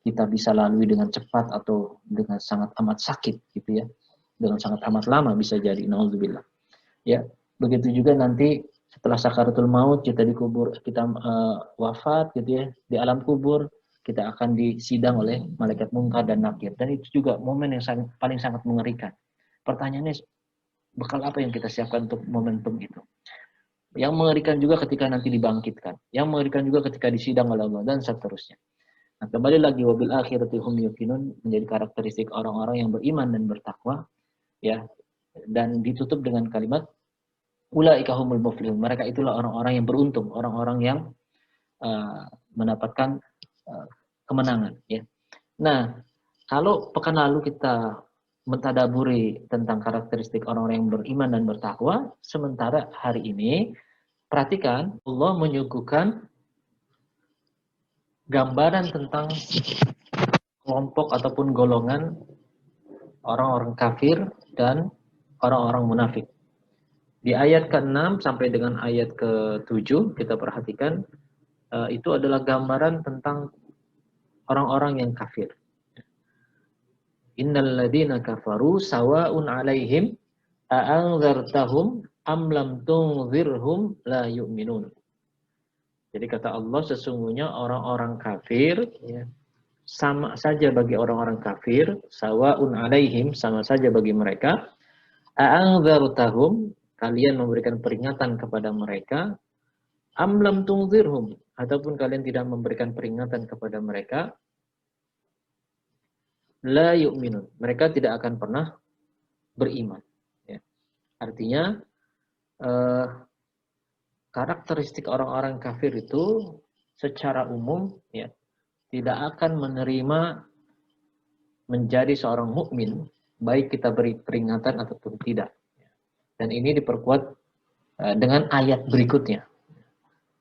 kita bisa lalui dengan cepat atau dengan sangat amat sakit, gitu ya. Dengan sangat amat lama bisa jadi, naudzubillah. Ya, begitu juga nanti setelah sakaratul maut kita dikubur, kita wafat, gitu ya, di alam kubur kita akan disidang oleh malaikat Munkar dan Nakir, dan itu juga momen yang paling sangat mengerikan. Pertanyaannya, bekal apa yang kita siapkan untuk momentum itu? Yang mengerikan juga ketika nanti dibangkitkan, yang mengerikan juga ketika disidang oleh Allah, dan seterusnya. Nah, kembali lagi, wabil akhirati hum yuqinun menjadi karakteristik orang-orang yang beriman dan bertakwa, ya, dan ditutup dengan kalimat ulaika humul muflihun. Mereka itulah orang-orang yang beruntung, orang-orang yang mendapatkan kemenangan, ya. Nah, kalau pekan lalu kita mentadaburi tentang karakteristik orang-orang yang beriman dan bertakwa, sementara hari ini perhatikan Allah menyuguhkan gambaran tentang kelompok ataupun golongan orang-orang kafir dan orang-orang munafik. Di ayat ke-6 sampai dengan ayat ke-7 kita perhatikan itu adalah gambaran tentang orang-orang yang kafir. Innal ladzina kafaru sawa'un 'alaihim a'anzartahum am lam tunzirhum la yu'minun. Jadi kata Allah, sesungguhnya orang-orang kafir ya, sama saja bagi orang-orang kafir, sawaun alaihim, sama saja bagi mereka. A'anzartahum, kalian memberikan peringatan kepada mereka, am lam tunzirhum, ataupun kalian tidak memberikan peringatan kepada mereka, la yu'minun, mereka tidak akan pernah beriman. Ya. Artinya karakteristik orang-orang kafir itu secara umum ya tidak akan menerima menjadi seorang mukmin, baik kita beri peringatan ataupun tidak. Dan ini diperkuat dengan ayat berikutnya,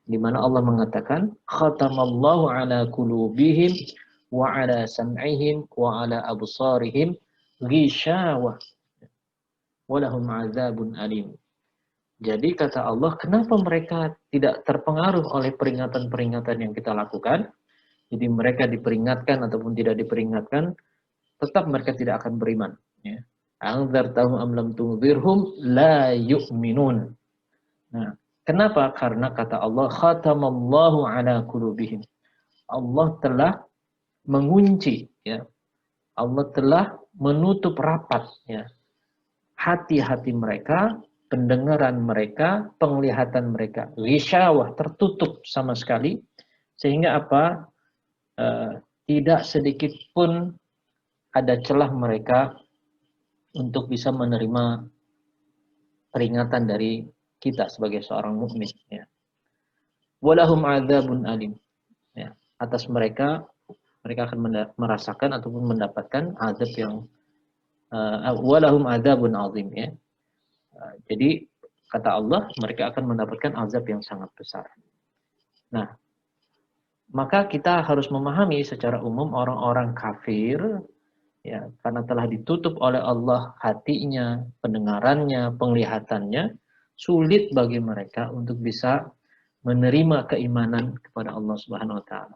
di mana Allah mengatakan, khatamallahu ala qulubihim wa ala sam'ihim wa ala absarihim ghishawah wa lahum adzabun alim. Jadi kata Allah, kenapa mereka tidak terpengaruh oleh peringatan-peringatan yang kita lakukan? Jadi mereka diperingatkan ataupun tidak diperingatkan, tetap mereka tidak akan beriman. Ya. Anzartahum am lam tunzirhum la yu'minun. Nah, kenapa? Karena kata Allah, khatamallahu ala qulubihim. Allah telah mengunci, ya. Allah telah menutup rapat, ya, hati-hati mereka, pendengaran mereka, penglihatan mereka, ghisyawah, tertutup sama sekali, sehingga apa? Tidak sedikit pun ada celah mereka untuk bisa menerima peringatan dari kita sebagai seorang mukmin. Ya. Walahum adzabun alim. Ya. Atas mereka akan merasakan ataupun mendapatkan azab yang walahum adzabun azim. Ya. Jadi kata Allah, mereka akan mendapatkan azab yang sangat besar. Nah, maka kita harus memahami secara umum orang-orang kafir, ya, karena telah ditutup oleh Allah hatinya, pendengarannya, penglihatannya, sulit bagi mereka untuk bisa menerima keimanan kepada Allah Subhanahu wa taala.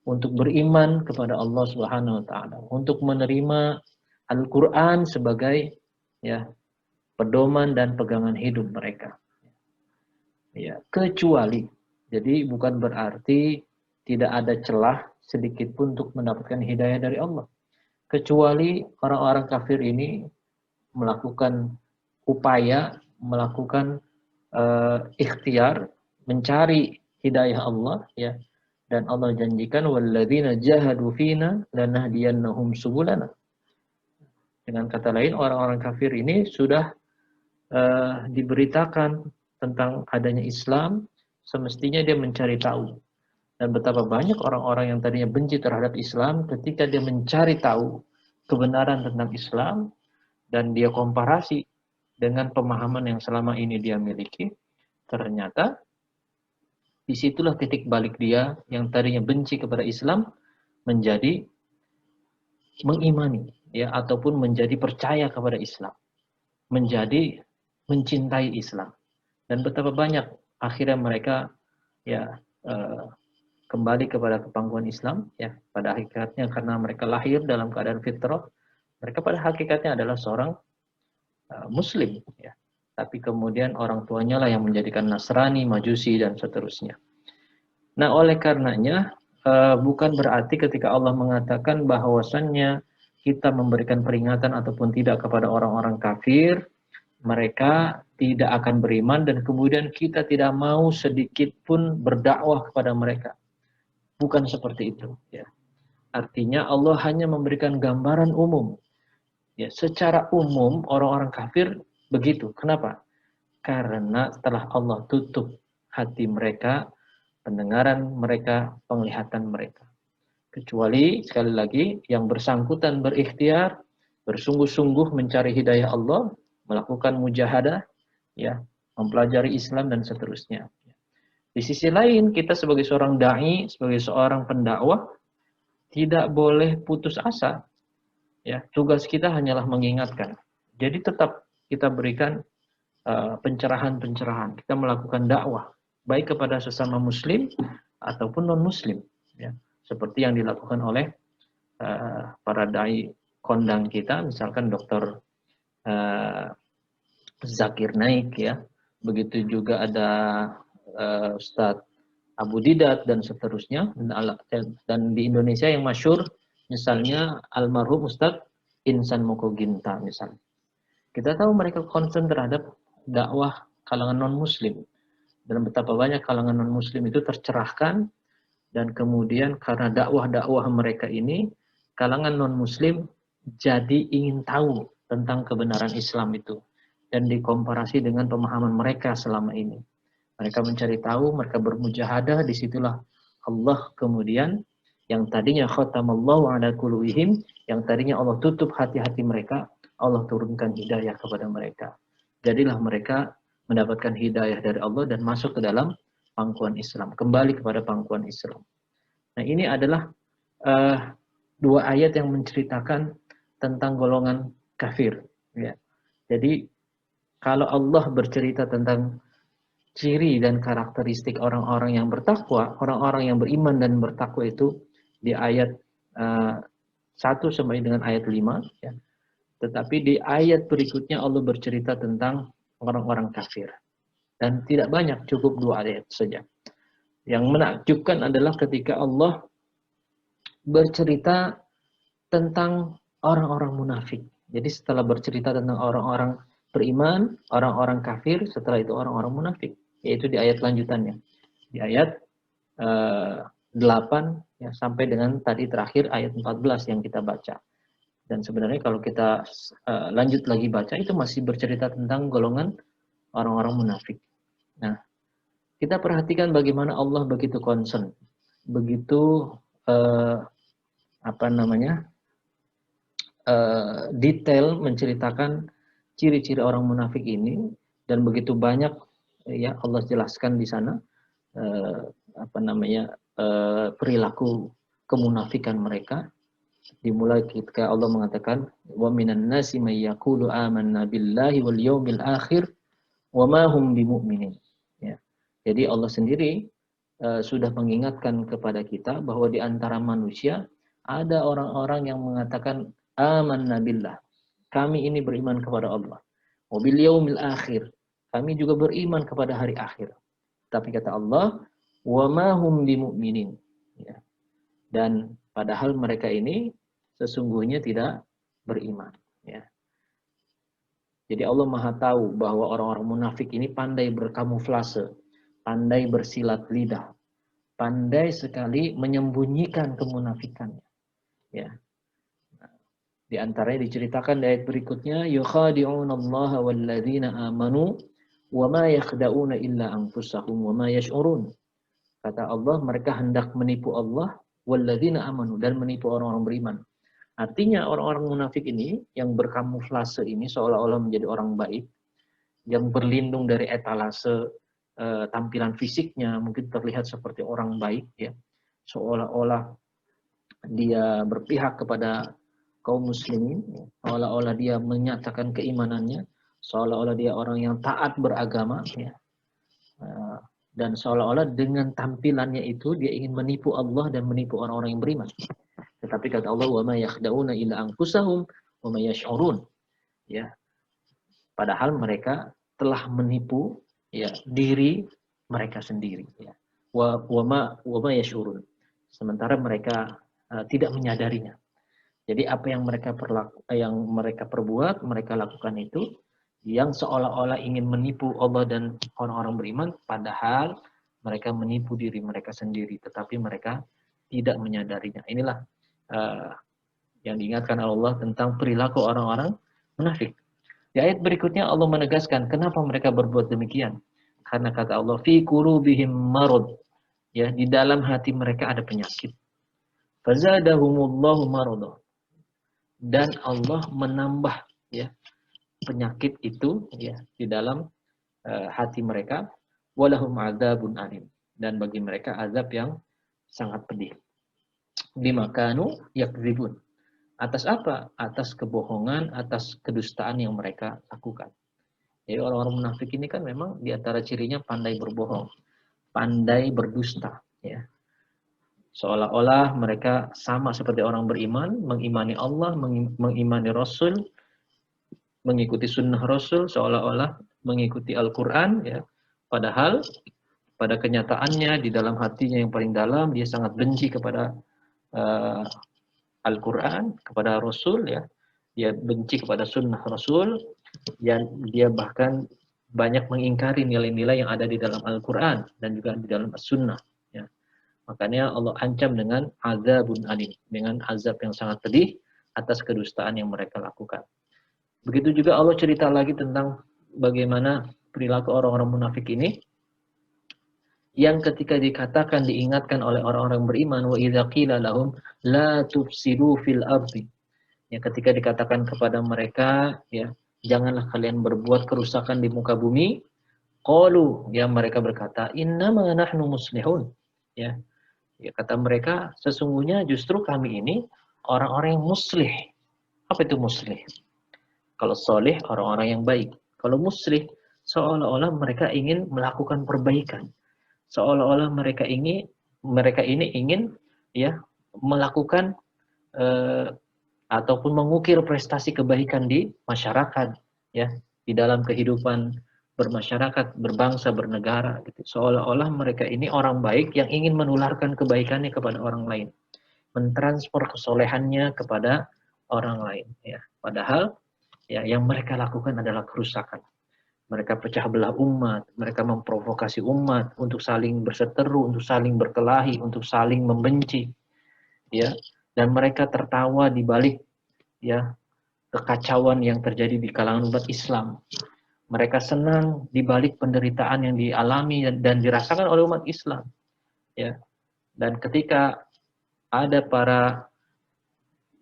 Untuk beriman kepada Allah Subhanahu wa taala, untuk menerima Al-Qur'an sebagai ya pedoman dan pegangan hidup mereka. Ya, kecuali, jadi bukan berarti tidak ada celah sedikit pun untuk mendapatkan hidayah dari Allah. Kecuali orang-orang kafir ini melakukan upaya, melakukan ikhtiar, mencari hidayah Allah, ya. Dan Allah janjikan, walladzina jahadu fina lanahdiyannahum subulana. Dengan kata lain, orang-orang kafir ini sudah diberitakan tentang adanya Islam, semestinya dia mencari tahu. Dan betapa banyak orang-orang yang tadinya benci terhadap Islam, ketika dia mencari tahu kebenaran tentang Islam, dan dia komparasi dengan pemahaman yang selama ini dia miliki, ternyata disitulah titik balik dia yang tadinya benci kepada Islam, menjadi mengimani, ya, ataupun menjadi percaya kepada Islam, menjadi mencintai Islam. Dan betapa banyak akhirnya mereka ya kembali kepada kepangkuan Islam, ya, pada hakikatnya karena mereka lahir dalam keadaan fitrah, mereka pada hakikatnya adalah seorang Muslim, ya. Tapi kemudian orang tuanya lah yang menjadikan Nasrani, Majusi, dan seterusnya. Nah, oleh karenanya bukan berarti ketika Allah mengatakan bahwasannya kita memberikan peringatan ataupun tidak kepada orang-orang kafir, mereka tidak akan beriman dan kemudian kita tidak mau sedikit pun berdakwah kepada mereka. Bukan seperti itu, ya. Artinya Allah hanya memberikan gambaran umum. Ya, secara umum orang-orang kafir begitu. Kenapa? Karena setelah Allah tutup hati mereka, pendengaran mereka, penglihatan mereka. Kecuali sekali lagi yang bersangkutan berikhtiar, bersungguh-sungguh mencari hidayah Allah, melakukan mujahadah, ya, mempelajari Islam dan seterusnya. Di sisi lain, kita sebagai seorang da'i, sebagai seorang pendakwah, tidak boleh putus asa. Ya, tugas kita hanyalah mengingatkan. Jadi tetap kita berikan pencerahan-pencerahan. Kita melakukan dakwah, baik kepada sesama Muslim ataupun non-Muslim. Ya, seperti yang dilakukan oleh para da'i kondang kita, misalkan Dr. Zakir Naik, ya. Begitu juga ada Ustadz Abu Didat dan seterusnya. Dan di Indonesia yang masyhur misalnya almarhum Ustadz Insan Mokoginta misalnya. Kita tahu mereka concern terhadap dakwah kalangan non-muslim. Dan betapa banyak kalangan non-muslim itu tercerahkan, dan kemudian karena dakwah-dakwah mereka ini, kalangan non-muslim jadi ingin tahu tentang kebenaran Islam itu. Dan dikomparasi dengan pemahaman mereka selama ini. Mereka mencari tahu, mereka bermujahadah, disitulah Allah kemudian yang tadinya khatamallahu ala qulubihim, yang tadinya Allah tutup hati-hati mereka, Allah turunkan hidayah kepada mereka. Jadilah mereka mendapatkan hidayah dari Allah dan masuk ke dalam pangkuan Islam, kembali kepada pangkuan Islam. Nah, ini adalah dua ayat yang menceritakan tentang golongan kafir. Ya. Jadi kalau Allah bercerita tentang ciri dan karakteristik orang-orang yang bertakwa, orang-orang yang beriman dan bertakwa itu di ayat 1 sampai dengan ayat 5. Ya. Tetapi di ayat berikutnya Allah bercerita tentang orang-orang kafir. Dan tidak banyak, cukup 2 ayat saja. Yang menakjubkan adalah ketika Allah bercerita tentang orang-orang munafik. Jadi setelah bercerita tentang orang-orang beriman, orang-orang kafir, setelah itu orang-orang munafik. Yaitu di ayat lanjutannya. Di ayat 8 ya, sampai dengan tadi terakhir ayat 14 yang kita baca. Dan sebenarnya kalau kita lanjut lagi baca, itu masih bercerita tentang golongan orang-orang munafik. Nah, kita perhatikan bagaimana Allah begitu concern, begitu detail menceritakan ciri-ciri orang munafik ini, dan begitu banyak ya Allah jelaskan di sana perilaku kemunafikan mereka. Dimulai ketika Allah mengatakan wa minan nasi may yaqulu amanna billahi wal yawmil akhir wa ma hum bimumin. Ya. Jadi Allah sendiri sudah mengingatkan kepada kita bahwa di antara manusia ada orang-orang yang mengatakan amanna billah. Kami ini beriman kepada Allah. Wa bil yawmil akhir. Kami juga beriman kepada hari akhir. Tapi kata Allah wa ma hum bimuminin. Ya. Dan padahal mereka ini sesungguhnya tidak beriman. Ya. Jadi Allah Maha tahu bahwa orang-orang munafik ini pandai berkamuflase, pandai bersilat lidah, pandai sekali menyembunyikan kemunafikannya. Ya. Di antaranya diceritakan di ayat berikutnya, yukhadi'una Allah walladzina amanu wa ma yakhda'una illa anfusahum wa ma yash'urun. Kata Allah, mereka hendak menipu Allah walladzina amanu, dan menipu orang-orang beriman. Artinya orang-orang munafik ini yang berkamuflase ini seolah-olah menjadi orang baik, yang berlindung dari etalase tampilan fisiknya, mungkin terlihat seperti orang baik ya. Seolah-olah dia berpihak kepada kaum muslimin, seolah-olah dia menyatakan keimanannya, seolah-olah dia orang yang taat beragama ya. Dan seolah-olah dengan tampilannya itu dia ingin menipu Allah dan menipu orang-orang yang beriman. Tetapi kata Allah, wa ma yakhda'una illa anfusahum wa ma yash'urun. Ya. Padahal mereka telah menipu ya diri mereka sendiri ya. Wa ma yash'urun. Sementara mereka tidak menyadarinya. Jadi apa yang mereka perbuat, mereka lakukan itu yang seolah-olah ingin menipu Allah dan orang-orang beriman, padahal mereka menipu diri mereka sendiri, tetapi mereka tidak menyadarinya. Inilah yang diingatkan Allah tentang perilaku orang-orang munafik. Di ayat berikutnya Allah menegaskan kenapa mereka berbuat demikian. Karena kata Allah, fi qulubihim marad. Ya, di dalam hati mereka ada penyakit. Fazadahumullahu marada. Dan Allah menambah ya penyakit itu ya di dalam hati mereka, walahum adzabun alim, dan bagi mereka azab yang sangat pedih. Bimakanu yakdzibun. Atas apa? Atas kebohongan, atas kedustaan yang mereka lakukan. Jadi orang-orang munafik ini kan memang di antara cirinya pandai berbohong, pandai berdusta ya. Seolah-olah mereka sama seperti orang beriman, mengimani Allah, mengimani Rasul, mengikuti sunnah Rasul, seolah-olah mengikuti Al-Quran, ya. Padahal pada kenyataannya di dalam hatinya yang paling dalam dia sangat benci kepada Al-Quran, kepada Rasul, ya. Dia benci kepada sunnah Rasul, dan dia bahkan banyak mengingkari nilai-nilai yang ada di dalam Al-Quran dan juga di dalam As-Sunnah. Ya. Makanya Allah ancam dengan azabun alim, dengan azab yang sangat pedih atas kedustaan yang mereka lakukan. Begitu juga Allah cerita lagi tentang bagaimana perilaku orang-orang munafik ini, yang ketika dikatakan, diingatkan oleh orang-orang beriman, wa idza qila lahum la tufsidu fil ardi. Ya, ketika dikatakan kepada mereka, ya, janganlah kalian berbuat kerusakan di muka bumi, qalu, ya, mereka berkata, innama nahnu muslihun. Ya. Ya, kata mereka, sesungguhnya justru kami ini orang-orang yang muslih. Apa itu muslih? Kalau soleh, orang-orang yang baik. Kalau muslih, seolah-olah mereka ingin melakukan perbaikan. Seolah-olah mereka ini ingin, ya, melakukan ataupun mengukir prestasi kebaikan di masyarakat, ya, di dalam kehidupan bermasyarakat, berbangsa, bernegara, gitu. Seolah-olah mereka ini orang baik yang ingin menularkan kebaikannya kepada orang lain, mentransfer kesolehannya kepada orang lain, ya. Padahal, ya, yang mereka lakukan adalah kerusakan. Mereka pecah belah umat, mereka memprovokasi umat untuk saling berseteru, untuk saling berkelahi, untuk saling membenci, ya. Dan mereka tertawa di balik, ya, kekacauan yang terjadi di kalangan umat Islam. Mereka senang di balik penderitaan yang dialami dan dirasakan oleh umat Islam, ya. Dan ketika ada para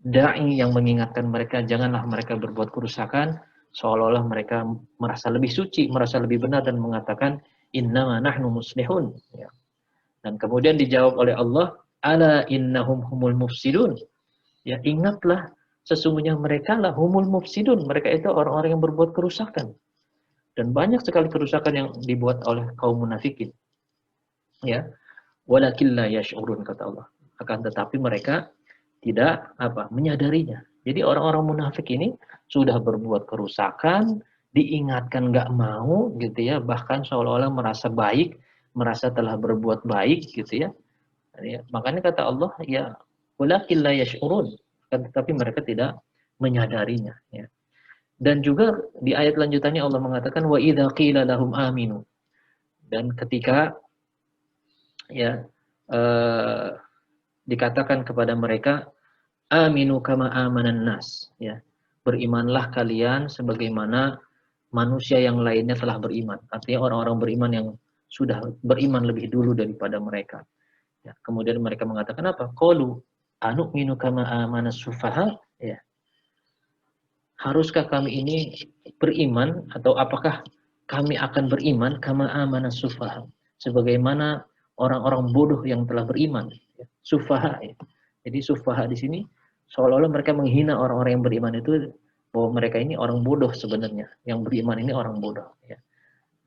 dai yang mengingatkan mereka, janganlah mereka berbuat kerusakan, seolah-olah mereka merasa lebih suci, merasa lebih benar, dan mengatakan innama nahnu muslihun, ya. Dan kemudian dijawab oleh Allah, ala innahum humul mufsidun. Ya, ingatlah sesungguhnya mereka lah humul mufsidun, mereka itu orang-orang yang berbuat kerusakan. Dan banyak sekali kerusakan yang dibuat oleh kaum munafikin. Ya, walakin la yash'urun, kata Allah. Akan tetapi mereka tidak menyadarinya. Jadi orang-orang munafik ini sudah berbuat kerusakan, diingatkan nggak mau, gitu ya, bahkan seolah-olah merasa baik, merasa telah berbuat baik, gitu ya. Makanya kata Allah, ya, walakin la yash'urun, tetapi mereka tidak menyadarinya, ya. Dan juga di ayat lanjutannya Allah mengatakan wa idza qila lahum aminu. Dan ketika, ya, dikatakan kepada mereka, aminu kama amanan nas, ya, berimanlah kalian sebagaimana manusia yang lainnya telah beriman. Artinya orang-orang beriman yang sudah beriman lebih dulu daripada mereka. Ya, kemudian mereka mengatakan apa? Qalu anu'minu kama amanas sufaha, ya. Haruskah kami ini beriman, atau apakah kami akan beriman kama amanas sufaha, sebagaimana orang-orang bodoh yang telah beriman, ya. Sufaha, ya. Jadi sufaha di sini seolah-olah mereka menghina orang-orang yang beriman itu, bahwa mereka ini orang bodoh sebenarnya, yang beriman ini orang bodoh, ya.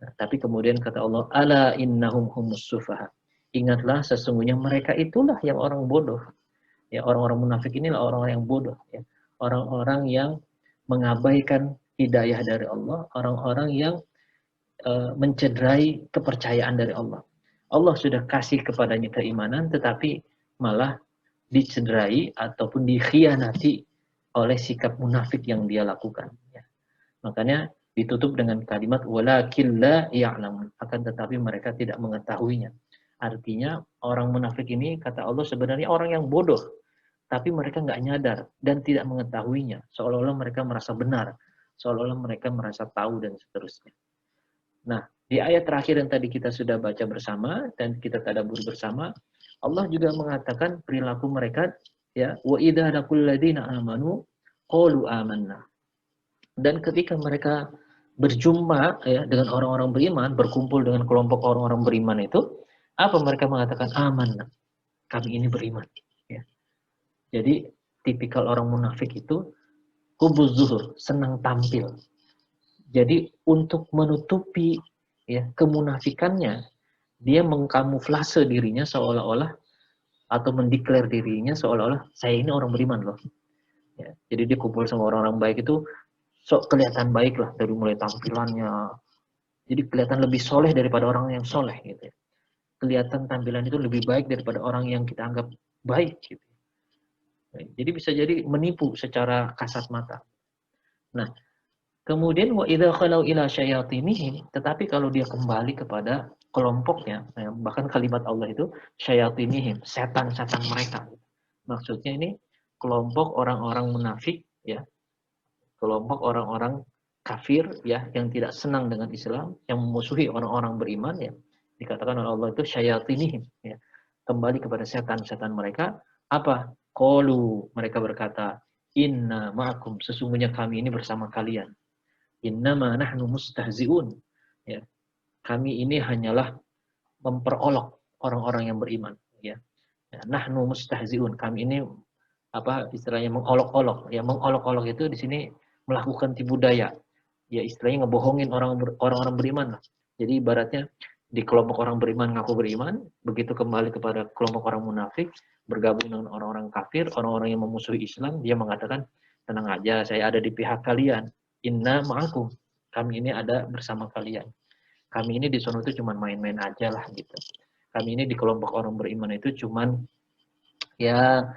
Nah, tapi kemudian kata Allah, ala innahum humus sufaha. Ingatlah sesungguhnya mereka itulah yang orang bodoh. Ya, orang-orang munafik inilah orang-orang yang bodoh, ya. Orang-orang yang mengabaikan hidayah dari Allah, orang-orang yang mencederai kepercayaan dari Allah. Allah sudah kasih kepadanya keimanan, tetapi malah dicederai ataupun dikhianati oleh sikap munafik yang dia lakukan, ya. Makanya ditutup dengan kalimat walakin la ya'lamun, akan tetapi mereka tidak mengetahuinya. Artinya orang munafik ini, kata Allah, sebenarnya orang yang bodoh, tapi mereka nggak nyadar dan tidak mengetahuinya. Seolah-olah mereka merasa benar, seolah-olah mereka merasa tahu, dan seterusnya. Nah, di ayat terakhir yang tadi kita sudah baca bersama dan kita tadabbur bersama, Allah juga mengatakan perilaku mereka, ya, wa idza laqul ladina amanu qalu amanna. Dan ketika mereka berjumpa, ya, dengan orang-orang beriman, berkumpul dengan kelompok orang-orang beriman itu, apa mereka mengatakan? Amanna, kami ini beriman, ya. Jadi tipikal orang munafik itu hubuz zuhur, senang tampil. Jadi untuk menutupi, ya, kemunafikannya, dia mengkamuflase dirinya seolah-olah, atau mendeklar dirinya seolah-olah saya ini orang beriman loh. Ya, jadi dia kumpul sama orang-orang baik itu sok kelihatan baik lah, dari mulai tampilannya. Jadi kelihatan lebih soleh daripada orang yang soleh, gitu ya. kelihatan tampilan itu lebih baik daripada orang yang kita anggap baik gitu. Jadi bisa jadi menipu secara kasat mata. Nah, kemudian wa idza khalau ila syayatinihim, tetapi kalau dia kembali kepada kelompoknya, bahkan kalimat Allah itu syayatinihim, setan-setan mereka. Maksudnya ini kelompok orang-orang munafik ya. Kelompok orang-orang kafir ya yang tidak senang dengan Islam, yang memusuhi orang-orang beriman ya. Dikatakan oleh Allah itu syayatinihim ya. Kembali kepada setan-setan mereka, apa? Qalu, mereka berkata, inna ma'akum, sesungguhnya kami ini bersama kalian. Innama nahnu mustahzi'un. Ya. Kami ini hanyalah memperolok orang-orang yang beriman. Ya. Nahnu mustahzi'un. Kami ini apa istilahnya mengolok-olok. Ya, mengolok-olok itu di sini melakukan tipu daya. Ya, istilahnya ngebohongin orang-orang beriman lah. Jadi ibaratnya di kelompok orang beriman ngaku beriman, begitu kembali kepada kelompok orang munafik, bergabung dengan orang-orang kafir, orang-orang yang memusuhi Islam, dia mengatakan, tenang aja, saya ada di pihak kalian. Inna ma'akum, kami ini ada bersama kalian. Kami ini di sono itu cuman main-main aja lah gitu. Kami ini di kelompok orang beriman itu cuman ya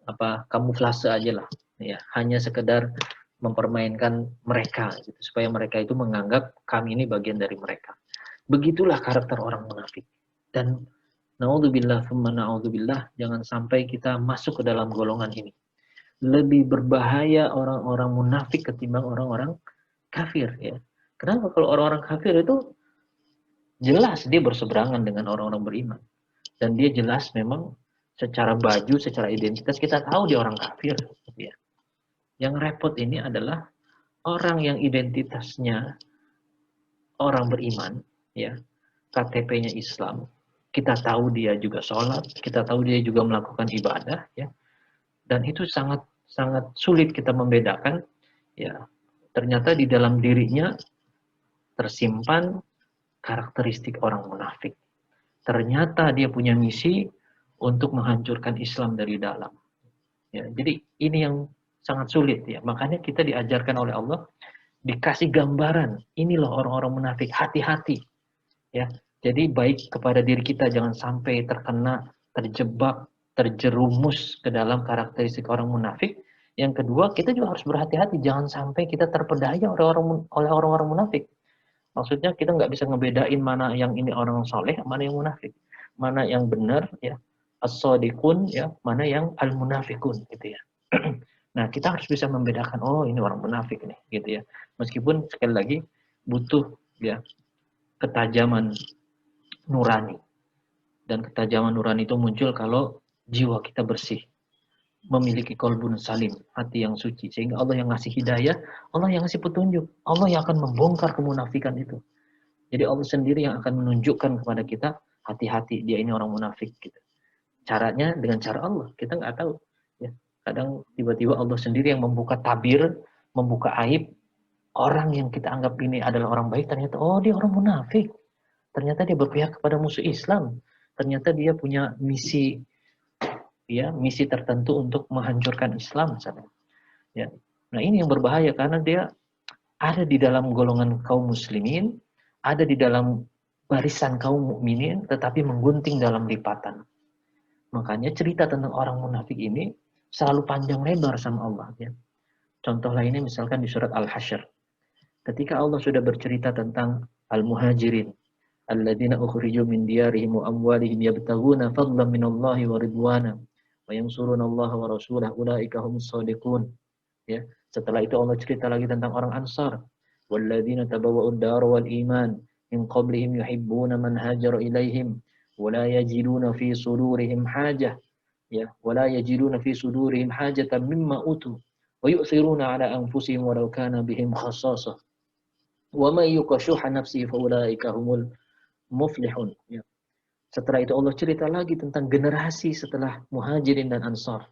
apa kamuflase aja lah. Ya, hanya sekedar mempermainkan mereka gitu, supaya mereka itu menganggap kami ini bagian dari mereka. Begitulah karakter orang munafik. Dan naudzubillah tsumma naudzubillah, jangan sampai kita masuk ke dalam golongan ini. Lebih berbahaya orang-orang munafik ketimbang orang-orang kafir ya. Kenapa? Kalau orang-orang kafir itu jelas dia berseberangan dengan orang-orang beriman. Dan dia jelas memang secara baju, secara identitas kita tahu dia orang kafir ya. Yang repot ini adalah orang yang identitasnya orang beriman ya. KTP-nya Islam. Kita tahu dia juga sholat, kita tahu dia juga melakukan ibadah ya. Dan itu sangat sulit kita membedakan ya. Ternyata di dalam dirinya tersimpan karakteristik orang munafik. Ternyata dia punya misi untuk menghancurkan Islam dari dalam. Ya, jadi ini yang sangat sulit ya. Makanya kita diajarkan oleh Allah, dikasih gambaran, ini loh orang-orang munafik, hati-hati. Ya. Jadi baik kepada diri kita, jangan sampai terkena, terjebak, terjerumus ke dalam karakteristik orang munafik. Yang kedua, kita juga harus berhati-hati, jangan sampai kita terpedaya oleh orang-orang munafik. Maksudnya kita nggak bisa ngebedain mana yang ini orang soleh, mana yang munafik, mana yang benar, ya as-shadiqun, ya mana yang al-munafikun, gitu ya. Nah kita harus bisa membedakan, oh ini orang munafik nih, gitu ya. Meskipun sekali lagi butuh ya ketajaman nurani, dan ketajaman nurani itu muncul kalau jiwa kita bersih, memiliki qalbun salim, hati yang suci, sehingga Allah yang ngasih hidayah, Allah yang ngasih petunjuk, Allah yang akan membongkar kemunafikan itu. Jadi Allah sendiri yang akan menunjukkan kepada kita, hati-hati dia ini orang munafik gitu. Caranya dengan cara Allah, kita nggak tahu ya. Kadang tiba-tiba Allah sendiri yang membuka tabir, membuka aib orang yang kita anggap ini adalah orang baik, ternyata oh dia orang munafik, ternyata dia berpihak kepada musuh Islam, ternyata dia punya misi, ya misi tertentu untuk menghancurkan Islam misalnya. Ya. Nah ini yang berbahaya karena dia ada di dalam golongan kaum muslimin, ada di dalam barisan kaum mukminin, tetapi menggunting dalam lipatan. Makanya cerita tentang orang munafik ini selalu panjang lebar sama Allah. Ya. Contoh lainnya misalkan di surat Al-Hasyr. Ketika Allah sudah bercerita tentang al-muhajirin, alladzina ukhriju min diyarihim wa amwalihim yabtaghuna fadlan minallahi wa ridwana wa yansuruna Allah wa rasulahu ulaika humus shadiqun. Ya, setelah itu Allah cerita lagi tentang orang Ansar. Walladzina tabawwa'ud dar wal iman min qablihim yuhibbuna man hajara ilaihim wa la yajiduna fi sudurihim hajah. Ya, wa la yajiduna fi sudurihim hajatan mimma utu wa yu'thiruna ala anfusihim walau kana bihim khassasah. Wa may yuqashuha nafsihi fa ulaika humul muflihun. Ya. Setelah itu Allah cerita lagi tentang generasi setelah muhajirin dan ansar.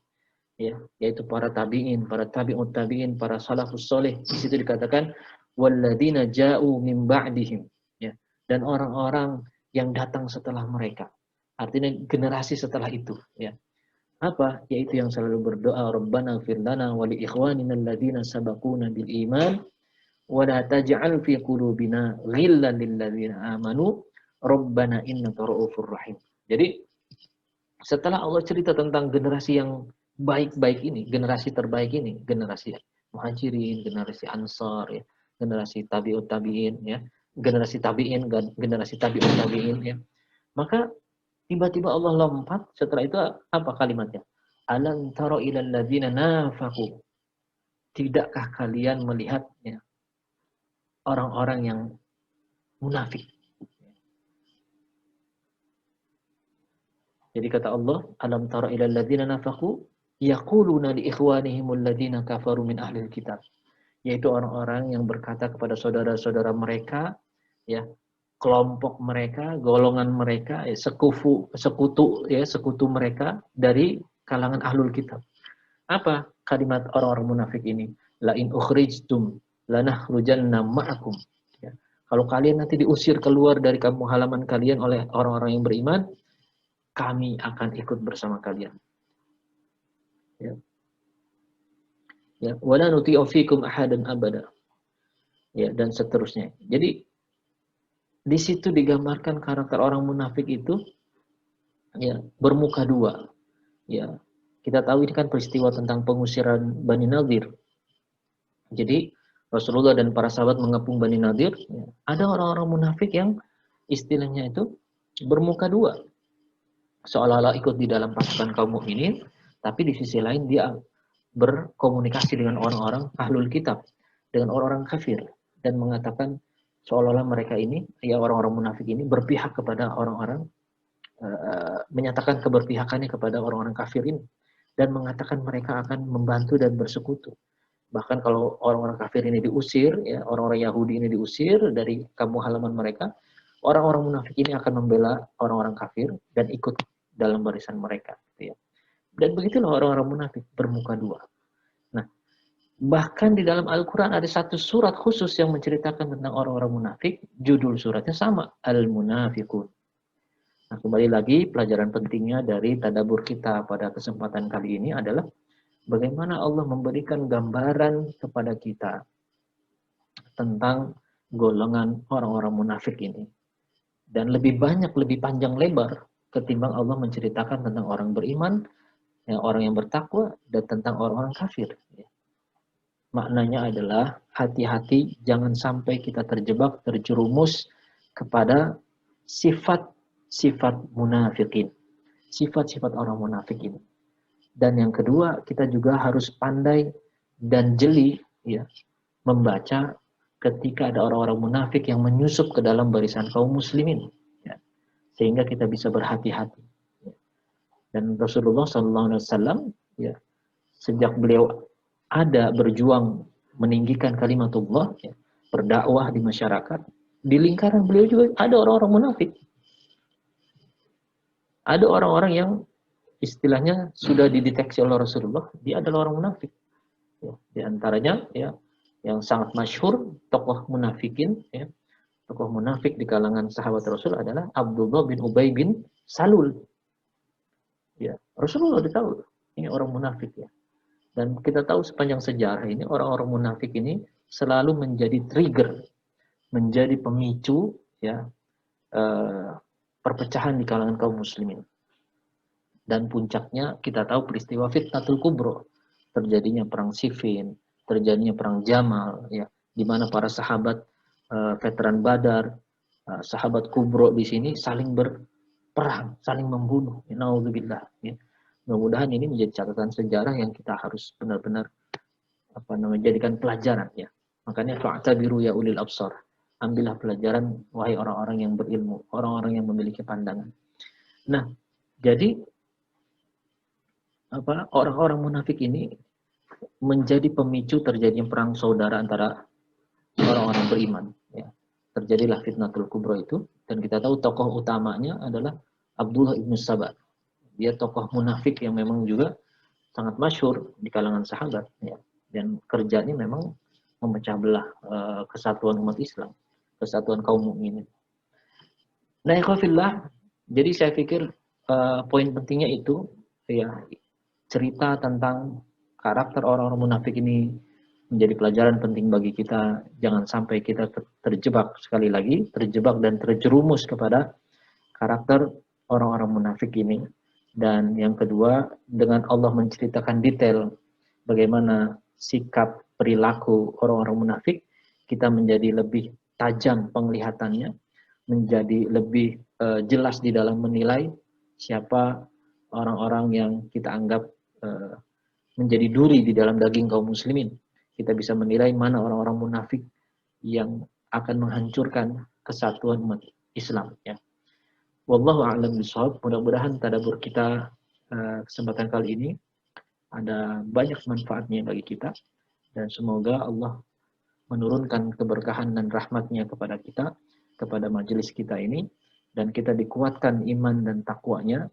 Ya, yaitu para tabi'in, para tabi'ut tabi'in, para salafus soleh. Di situ dikatakan walladzina ja'u min ba'dihim, ya, dan orang-orang yang datang setelah mereka. Artinya generasi setelah itu, ya. Apa? Yaitu yang selalu berdoa, Rabbana ighfir lana wa li ikhwanina alladzina sabaquna bil iman wa la taj'al fi qulubina ghillan lil ladzina amanu Rabbana innaka ra'ufur rahim. Jadi setelah Allah cerita tentang generasi yang baik-baik ini, generasi terbaik ini, generasi Muhajirin, generasi Ansar, ya, generasi tabi'ut tabi'in, ya, generasi tabi'in, generasi tabi'ut tabi'in, ya. Maka tiba-tiba Allah lompat setelah itu apa kalimatnya? Alam tara ilal ladzina nafaqu. Tidakkah kalian melihat, ya, orang-orang yang munafik? Jadi kata Allah, alam tara ilal ladzina nafaqu yaquluna li ikhwanihim alladzina kafaru min ahlil kitab. Yaitu orang-orang yang berkata kepada saudara-saudara mereka, ya, kelompok mereka, golongan mereka, ya, sekutu mereka dari kalangan ahlul kitab. Apa kalimat orang-orang munafik ini? La in ukhrijtum lanakhrujanna ma'akum. Ya. Kalau kalian nanti diusir keluar dari kampung halaman kalian oleh orang-orang yang beriman, kami akan ikut bersama kalian. Ya. Ya, wala nuti'u fikum ahadan abada. Ya, dan seterusnya. Jadi di situ digambarkan karakter orang munafik itu, ya, bermuka dua. Ya, kita tahu ini kan peristiwa tentang pengusiran Bani Nadir. Jadi Rasulullah dan para sahabat mengepung Bani Nadir. Ya, ada orang-orang munafik yang istilahnya itu bermuka dua. Seolah-olah ikut di dalam pasukan kaum mukminin, tapi di sisi lain dia berkomunikasi dengan orang-orang ahlul kitab, dengan orang-orang kafir, dan mengatakan seolah-olah mereka ini, ya, orang-orang munafik ini berpihak kepada orang-orang, menyatakan keberpihakannya kepada orang-orang kafir ini, dan mengatakan mereka akan membantu dan bersekutu. Bahkan kalau orang-orang kafir ini diusir, ya, orang-orang Yahudi ini diusir dari kampung halaman mereka, orang-orang munafik ini akan membela orang-orang kafir dan ikut dalam barisan mereka, gitu ya. Dan begitulah orang-orang munafik bermuka dua. Nah, bahkan di dalam Al-Quran ada satu surat khusus yang menceritakan tentang orang-orang munafik. Judul suratnya sama, Al-Munafiqun. Nah, kembali lagi pelajaran pentingnya dari tadabbur kita pada kesempatan kali ini adalah bagaimana Allah memberikan gambaran kepada kita tentang golongan orang-orang munafik ini. Dan lebih banyak, lebih panjang lebar ketimbang Allah menceritakan tentang orang beriman, ya, orang yang bertakwa, dan tentang orang-orang kafir. Ya. Maknanya adalah hati-hati jangan sampai kita terjebak, terjerumus kepada sifat-sifat munafikin, sifat-sifat orang munafik ini. Dan yang kedua, kita juga harus pandai dan jeli, ya, membaca ketika ada orang-orang munafik yang menyusup ke dalam barisan kaum muslimin, ya, sehingga kita bisa berhati-hati. Dan Rasulullah SAW, ya, sejak beliau ada berjuang meninggikan kalimatullah, ya, berdakwah di masyarakat, di lingkaran beliau juga ada orang-orang munafik. Ada orang-orang yang istilahnya sudah dideteksi oleh Rasulullah, dia adalah orang munafik. Ya, di antaranya, ya, yang sangat masyhur tokoh munafikin, ya, tokoh munafik di kalangan sahabat Rasul adalah Abdullah bin Ubay bin Salul. Ya, Rasulullah udah tahu ini orang munafik, ya. Dan kita tahu sepanjang sejarah ini orang-orang munafik ini selalu menjadi trigger, menjadi pemicu, ya, perpecahan di kalangan kaum muslimin. Dan puncaknya kita tahu peristiwa Fitnatul Kubro, terjadinya perang Siffin, terjadinya perang Jamal, ya, di mana para sahabat veteran Badar, sahabat Kubro di sini saling berperang, saling membunuh. Nauzubillah, ya. Mudah-mudahan ini menjadi catatan sejarah yang kita harus benar-benar jadikan pelajaran, ya. Makanya fa'tabiru ya ulil absar. Ambillah pelajaran wahai orang-orang yang berilmu, orang-orang yang memiliki pandangan. Nah, jadi orang-orang munafik ini menjadi pemicu terjadinya perang saudara antara orang-orang beriman, ya. Terjadilah Fitnatul Kubro itu, dan kita tahu tokoh utamanya adalah Abdullah ibn Saba. Dia tokoh munafik yang memang juga sangat masyhur di kalangan sahabat, ya. Dan kerjanya memang memecah belah kesatuan umat Islam, kesatuan kaum mukminin. Nah, ikhwafillah, jadi saya pikir poin pentingnya itu, ya, cerita tentang karakter orang-orang munafik ini menjadi pelajaran penting bagi kita. Jangan sampai kita terjebak sekali lagi, terjebak dan terjerumus kepada karakter orang-orang munafik ini. Dan yang kedua, dengan Allah menceritakan detail bagaimana sikap perilaku orang-orang munafik, kita menjadi lebih tajam penglihatannya, menjadi lebih jelas di dalam menilai siapa orang-orang yang kita anggap menjadi duri di dalam daging kaum muslimin. Kita bisa menilai mana orang-orang munafik yang akan menghancurkan kesatuan umat Islam. Ya. Wallahu a'lam bishawab. Mudah-mudahan tadabbur kita kesempatan kali ini ada banyak manfaatnya bagi kita, dan semoga Allah menurunkan keberkahan dan rahmatnya kepada kita, kepada majelis kita ini, dan kita dikuatkan iman dan takwanya,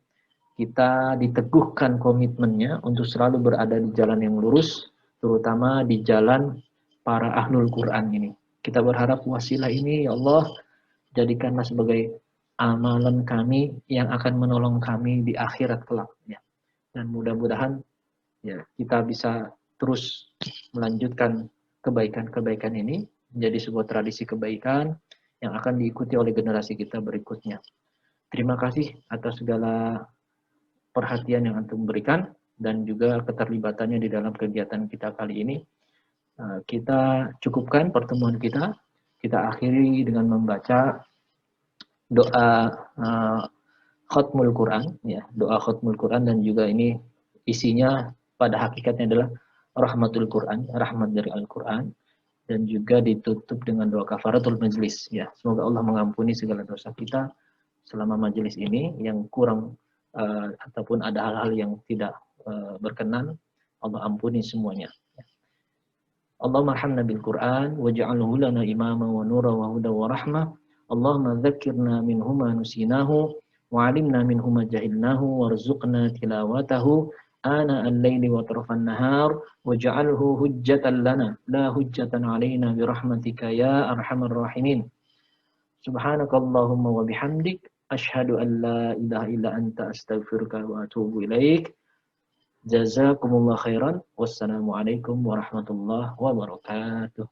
kita diteguhkan komitmennya untuk selalu berada di jalan yang lurus, terutama di jalan para ahlul Quran ini. Kita berharap wasilah ini, ya Allah, jadikanlah sebagai amalan kami yang akan menolong kami di akhirat kelak. Ya. Dan mudah-mudahan ya kita bisa terus melanjutkan kebaikan-kebaikan ini menjadi sebuah tradisi kebaikan yang akan diikuti oleh generasi kita berikutnya. Terima kasih atas segala perhatian yang antum berikan dan juga keterlibatannya di dalam kegiatan kita kali ini. Kita cukupkan pertemuan kita. Kita akhiri dengan membaca doa khatmul Quran, ya, doa khatmul Quran, dan juga ini isinya pada hakikatnya adalah rahmatul Quran, rahmat dari Al-Quran, dan juga ditutup dengan doa kafaratul majlis. Ya, semoga Allah mengampuni segala dosa kita selama majelis ini yang kurang ataupun ada hal-hal yang tidak berkenan, Allah ampuni semuanya. Allahumma arhamna bil Quran waj'alhu lana imama wa nura wa huda wa rahmah. Allahumma dzakkirna minhu ma nusinahu wa 'allimna minhu ma jahilnahu warzuqna tilawatahu ana al-laili wa tarafan nahar waj'alhu hujjatan lana la hujjatan 'alaina bi rahmatika ya arhamar rahimin. Subhanakallahumma wa bihamdik asyhadu an la ilaha illa anta astaghfiruka wa atubu ilaik. Jazakumullah khairan. Wassalamualaikum warahmatullahi wabarakatuh.